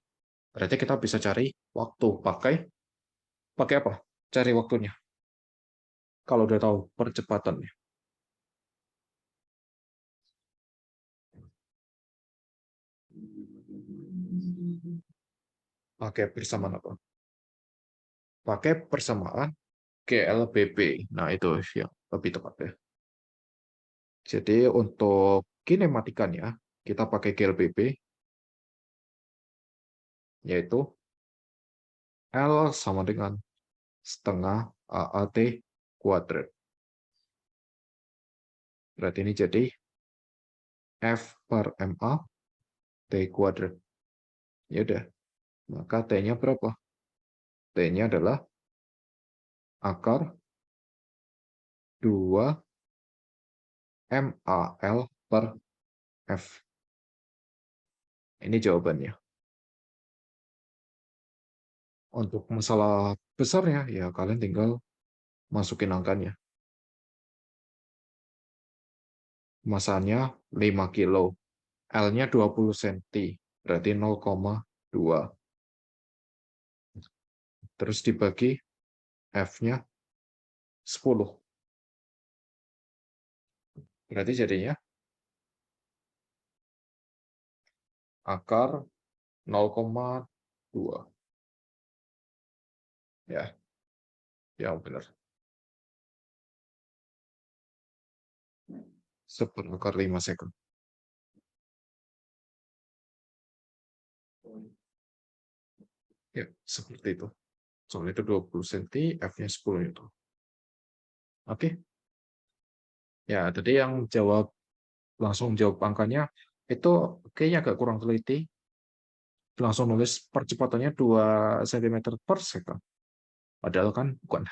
Berarti kita bisa cari waktu pakai pakai apa? Cari waktunya. Kalau udah tahu percepatannya. Pakai persamaan apa? Pakai persamaan GLBB. Nah, itu yang lebih tepat ya. Jadi untuk kinematikanya, kita pakai GLBB, yaitu L sama dengan setengah AAT kuadrat. Berarti ini jadi F per MA T kuadrat. Ya udah, maka T-nya berapa? T-nya adalah akar 2 MAL per F. Ini jawabannya. Untuk masalah besarnya, ya kalian tinggal masukin angkanya. Masanya 5 kilo. L-nya 20 cm. Berarti 0,2. Terus dibagi F-nya 10. Berarti jadinya akar 0,2. Ya, ya benar. Seperakar 5 second. Ya, seperti itu. Soalnya itu 20 cm, F-nya 10 itu. Oke. Ya, tadi yang langsung jawab angkanya, itu kayaknya agak kurang teliti. Langsung nulis percepatannya 2 cm per second. Padahal kan bukan.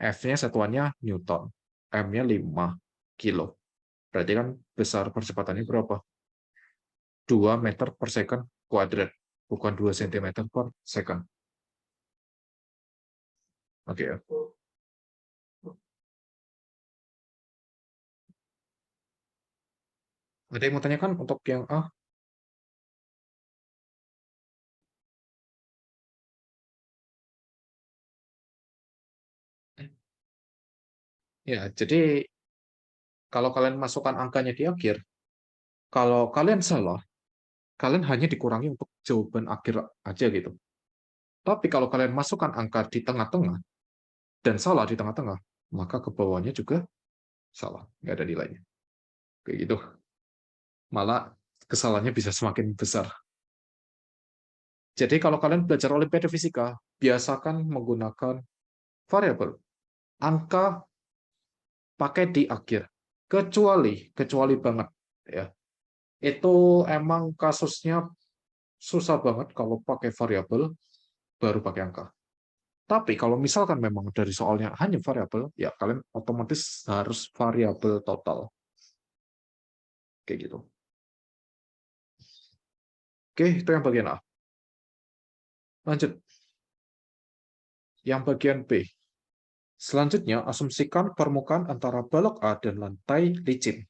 F-nya satuannya Newton. M-nya 5 kilo. Berarti kan besar percepatannya berapa? 2 meter per second kuadrat. Bukan 2 cm per second. Oke ya. Ada yang mau tanyakan untuk yang A? Ya, jadi kalau kalian masukkan angkanya di akhir, kalau kalian salah, kalian hanya dikurangi untuk jawaban akhir aja gitu. Tapi kalau kalian masukkan angka di tengah-tengah dan salah di tengah-tengah, maka ke bawahnya juga salah, nggak ada nilainya. Kayak gitu. Malah kesalahannya bisa semakin besar. Jadi kalau kalian belajar Olimpiade Fisika, biasakan menggunakan variabel. Angka pakai di akhir. Kecuali banget. Ya. Itu emang kasusnya susah banget kalau pakai variabel, baru pakai angka. Tapi kalau misalkan memang dari soalnya hanya variabel, ya kalian otomatis harus variabel total. Kayak gitu. Oke, itu yang bagian A. Lanjut. Yang bagian B. Selanjutnya, asumsikan permukaan antara balok A dan lantai licin.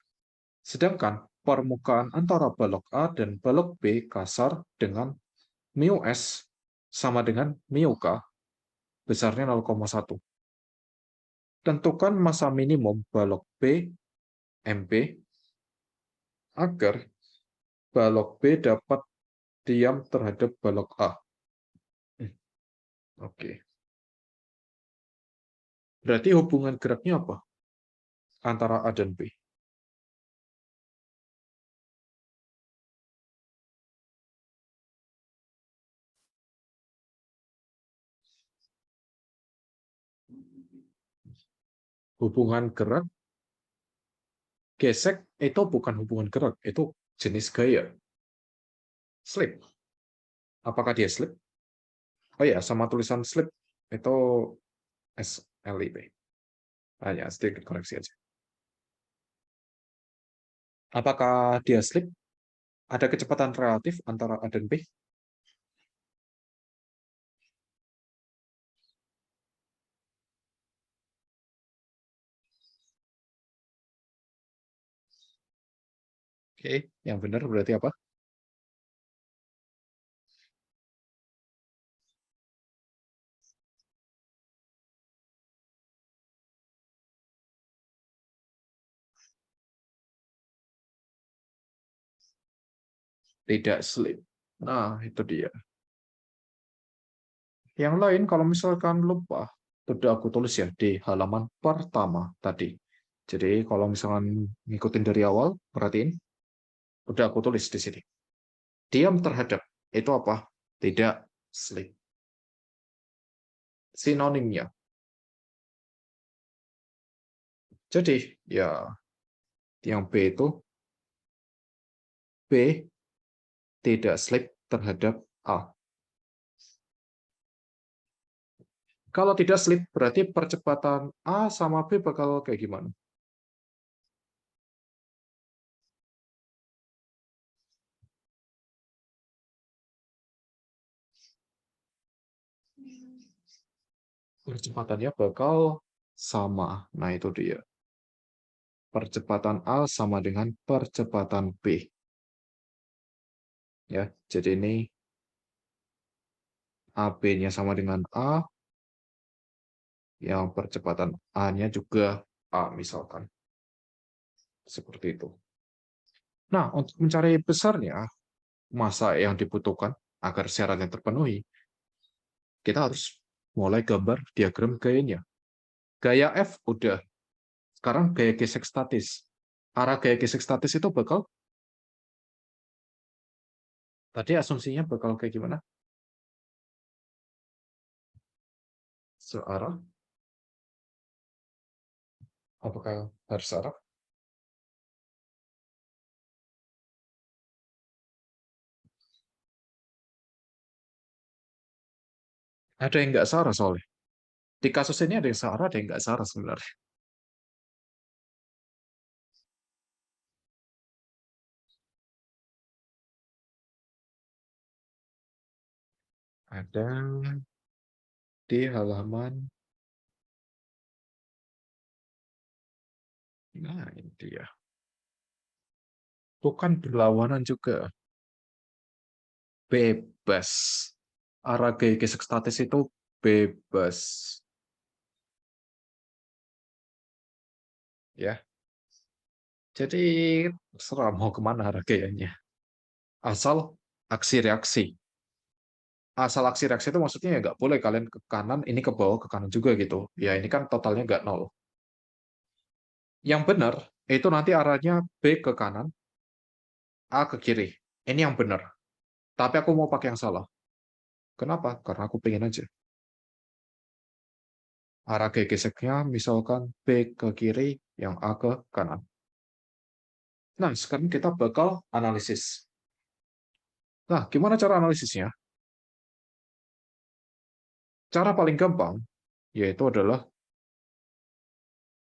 Sedangkan permukaan antara balok A dan balok B kasar dengan μs sama dengan μk besarnya 0,1. Tentukan massa minimum balok B MP agar balok B dapat diam terhadap balok A. Oke. Berarti hubungan geraknya apa? Antara A dan B. Hubungan gerak, gesek itu bukan hubungan gerak, itu jenis gaya. Slip. Apakah dia slip? Oh ya, sama tulisan slip itu SLIP. Hanya sedikit koreksi aja. Apakah dia slip Ada kecepatan relatif antara A dan B? Oke, yang benar berarti apa? Tidak slip. Nah, itu dia. Yang lain, kalau misalkan lupa, sudah aku tulis ya di halaman pertama tadi. Jadi, kalau misalkan ngikutin dari awal, perhatiin, udah aku tulis di sini. Diam terhadap, itu apa? Tidak slip. Sinonimnya. Jadi, ya, yang B itu, B tidak slip terhadap A. Kalau tidak slip, berarti percepatan A sama B bakal kayak gimana? Percepatannya bakal sama. Nah, itu dia. Percepatan A sama dengan percepatan B. Ya, jadi ini AB-nya sama dengan A, yang percepatan A-nya juga A, misalkan. Seperti itu. Nah, untuk mencari besarnya, masa yang dibutuhkan agar syaratnya terpenuhi, kita harus mulai gambar diagram gayanya. Gaya F udah, sekarang gaya gesek statis. Arah gaya gesek statis itu bakal, tadi asumsinya bakal kayak gimana? Searah, apakah harus searah? Ada yang nggak searah soalnya. Di kasus ini ada yang searah, ada yang nggak searah sebenarnya. Ada di halaman, nah ini dia. Bukan berlawanan juga, bebas. Arah gaya gesek statis itu bebas. Ya, jadi terserah mau kemana arah gayanya. Asal aksi reaksi. Asal aksi reaksi itu maksudnya ya nggak boleh kalian ke kanan, ini ke bawah, ke kanan juga gitu. Ya ini kan totalnya nggak nol. Yang benar, itu nanti arahnya B ke kanan, A ke kiri. Ini yang benar. Tapi aku mau pakai yang salah. Kenapa? Karena aku pengen aja. Arah gaya geseknya misalkan B ke kiri, yang A ke kanan. Nah, sekarang kita bakal analisis. Nah, gimana cara analisisnya? Cara paling gampang yaitu adalah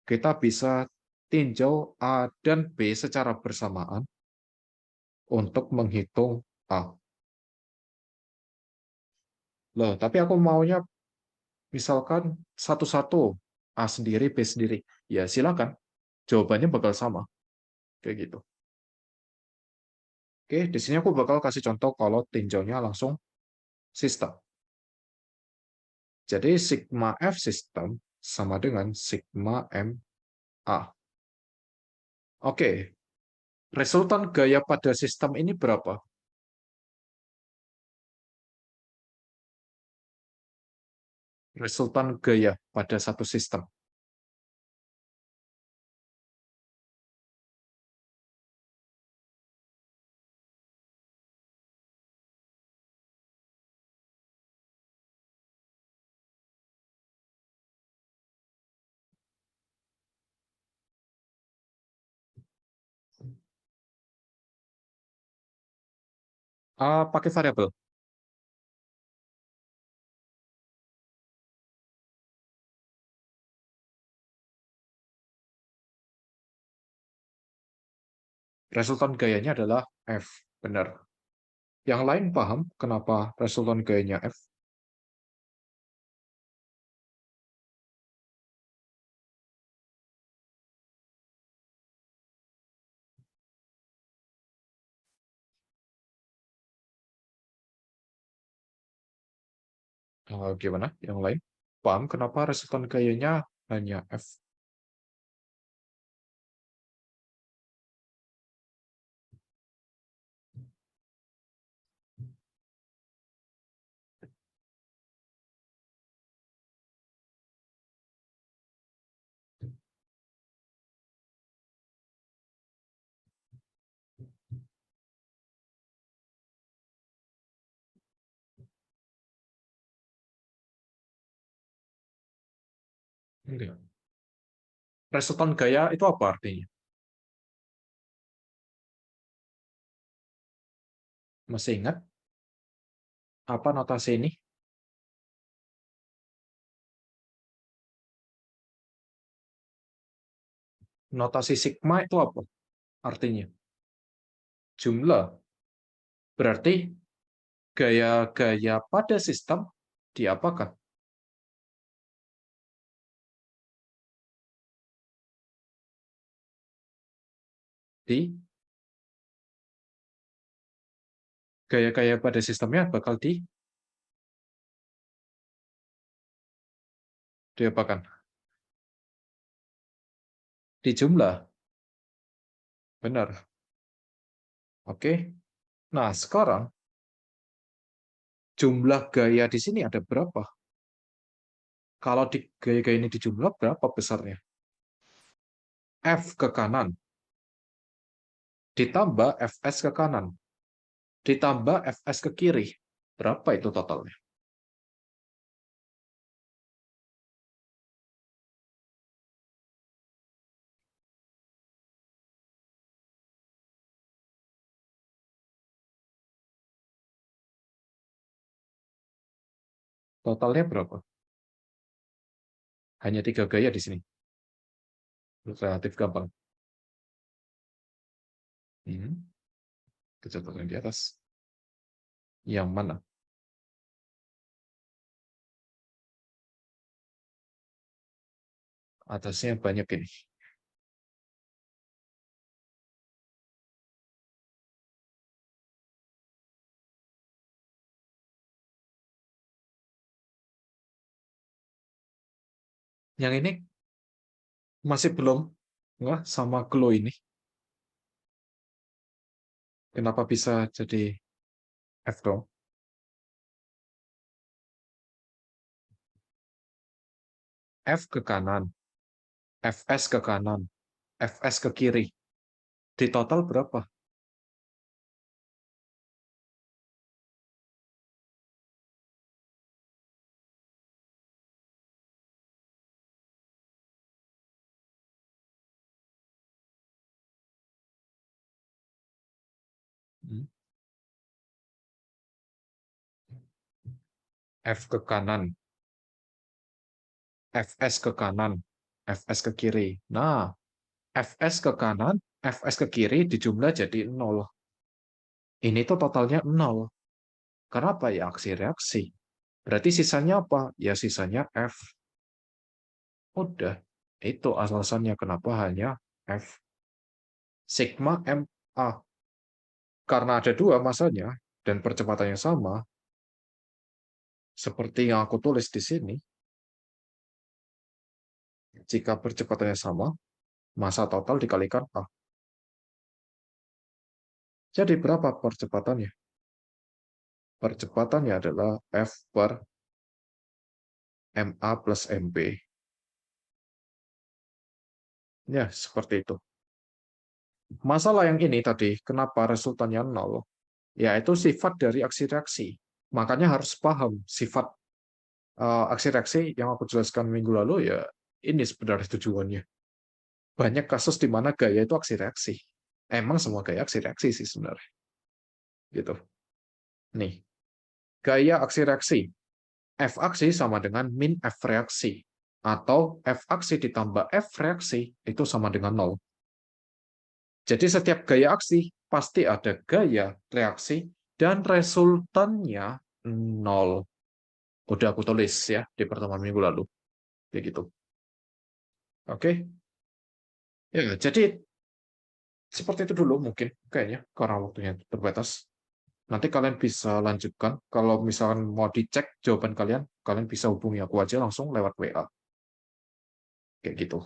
kita bisa tinjau A dan B secara bersamaan untuk menghitung A. Loh, tapi aku maunya misalkan satu-satu, A sendiri, B sendiri. Ya, silakan. Jawabannya bakal sama. Kayak gitu. Oke, di sini aku bakal kasih contoh kalau tinjaunya langsung sistem. Jadi sigma F sistem sama dengan sigma M A. Oke, resultan gaya pada sistem ini berapa? Resultan gaya pada satu sistem. Pakai variabel. Resultan gayanya adalah F. Benar. Yang lain paham kenapa resultan gayanya F? Gimana? Yang lain paham kenapa resultan gayanya hanya F? Enggak. Resultan gaya itu apa artinya? Masih ingat apa notasi ini? Notasi sigma itu apa artinya? Jumlah. Berarti gaya-gaya pada sistem diapakan? Di gaya-gaya pada sistemnya bakal diapakan? Di jumlah. Benar. Oke. Nah, sekarang jumlah gaya di sini ada berapa? Kalau di gaya-gaya ini dijumlah, berapa besarnya? F ke kanan ditambah Fs ke kanan ditambah Fs ke kiri. Berapa itu totalnya? Totalnya berapa? Hanya 3 gaya di sini. Relatif gampang. Kecatatan di atas. Yang mana? Atasnya banyak ini. Yang ini masih belum nggak sama glow ini. Kenapa bisa jadi F dong? F ke kanan, Fs ke kanan, Fs ke kiri. Di total berapa? Hmm. F ke kanan, Fs ke kanan, Fs ke kiri. Nah, Fs ke kanan, Fs ke kiri dijumlah jadi 0. Ini tuh totalnya 0. Kenapa ya aksi reaksi? Berarti sisanya apa? Ya sisanya F. Udah. Itu alasannya kenapa hanya F. Sigma MA. Karena ada dua masanya, dan percepatannya sama, seperti yang aku tulis di sini, jika percepatannya sama, masa total dikalikan A. Jadi berapa percepatannya? Percepatannya adalah F per MA plus MB. Ya, seperti itu. Masalah yang ini tadi, kenapa resultannya 0? Yaitu sifat dari aksi reaksi. Makanya harus paham sifat aksi reaksi yang aku jelaskan minggu lalu, ya ini sebenarnya tujuannya. Banyak kasus di mana gaya itu aksi reaksi. Emang semua gaya aksi reaksi sih sebenarnya. Gitu. Nih, gaya aksi reaksi. F aksi sama dengan min F reaksi. Atau F aksi ditambah F reaksi itu sama dengan 0. Jadi setiap gaya aksi pasti ada gaya, reaksi, dan resultannya 0. Udah aku tulis ya di pertemuan minggu lalu. Kayak gitu. Oke. Ya, jadi seperti itu dulu mungkin kayaknya karena waktunya terbatas. Nanti kalian bisa lanjutkan. Kalau misalkan mau dicek jawaban kalian, kalian bisa hubungi aku aja langsung lewat WA. Kayak gitu.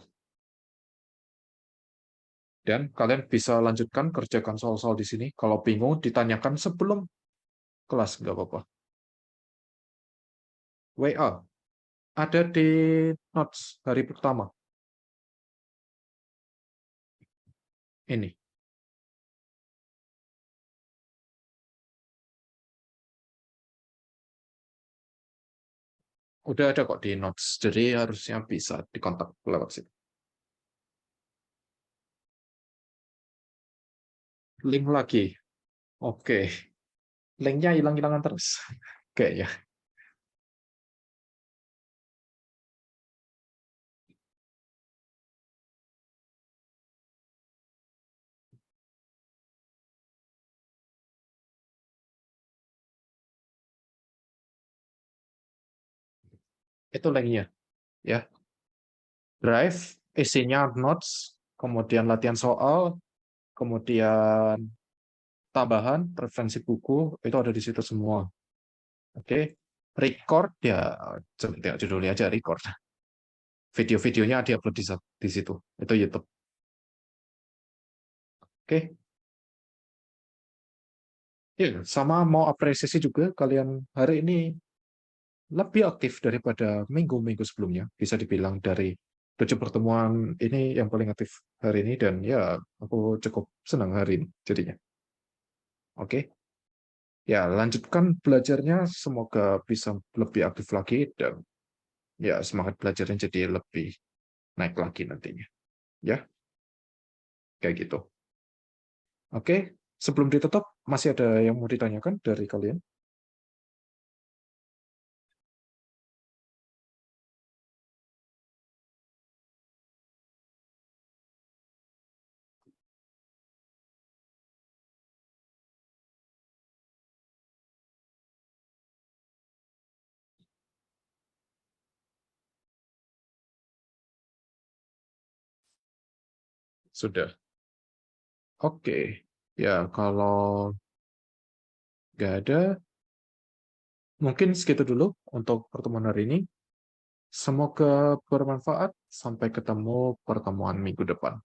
Dan kalian bisa lanjutkan kerjakan soal-soal di sini. Kalau bingung, ditanyakan sebelum kelas, nggak apa-apa. WA, ada di notes hari pertama. Ini. Udah ada kok di notes. Jadi harusnya bisa dikontak lewat situ. Link lagi. Oke. Linknya hilang-hilangan terus. Kayaknya. Itu linknya. Ya. Drive, isinya notes, kemudian latihan soal, kemudian tambahan, referensi buku, itu ada di situ semua. Oke. Record, ya tengok judulnya aja, record. Video-videonya di-upload di situ. Itu YouTube. Oke. Ya, sama mau apresiasi juga kalian hari ini lebih aktif daripada minggu-minggu sebelumnya. Bisa dibilang dari 7 pertemuan ini yang paling aktif hari ini dan ya aku cukup senang hari ini jadinya. Oke. Ya, lanjutkan belajarnya semoga bisa lebih aktif lagi dan ya semangat belajarnya jadi lebih naik lagi nantinya. Ya, kayak gitu. Oke, sebelum ditutup masih ada yang mau ditanyakan dari kalian? Sudah. Oke. Ya, kalau nggak ada, mungkin segitu dulu untuk pertemuan hari ini. Semoga bermanfaat. Sampai ketemu pertemuan minggu depan.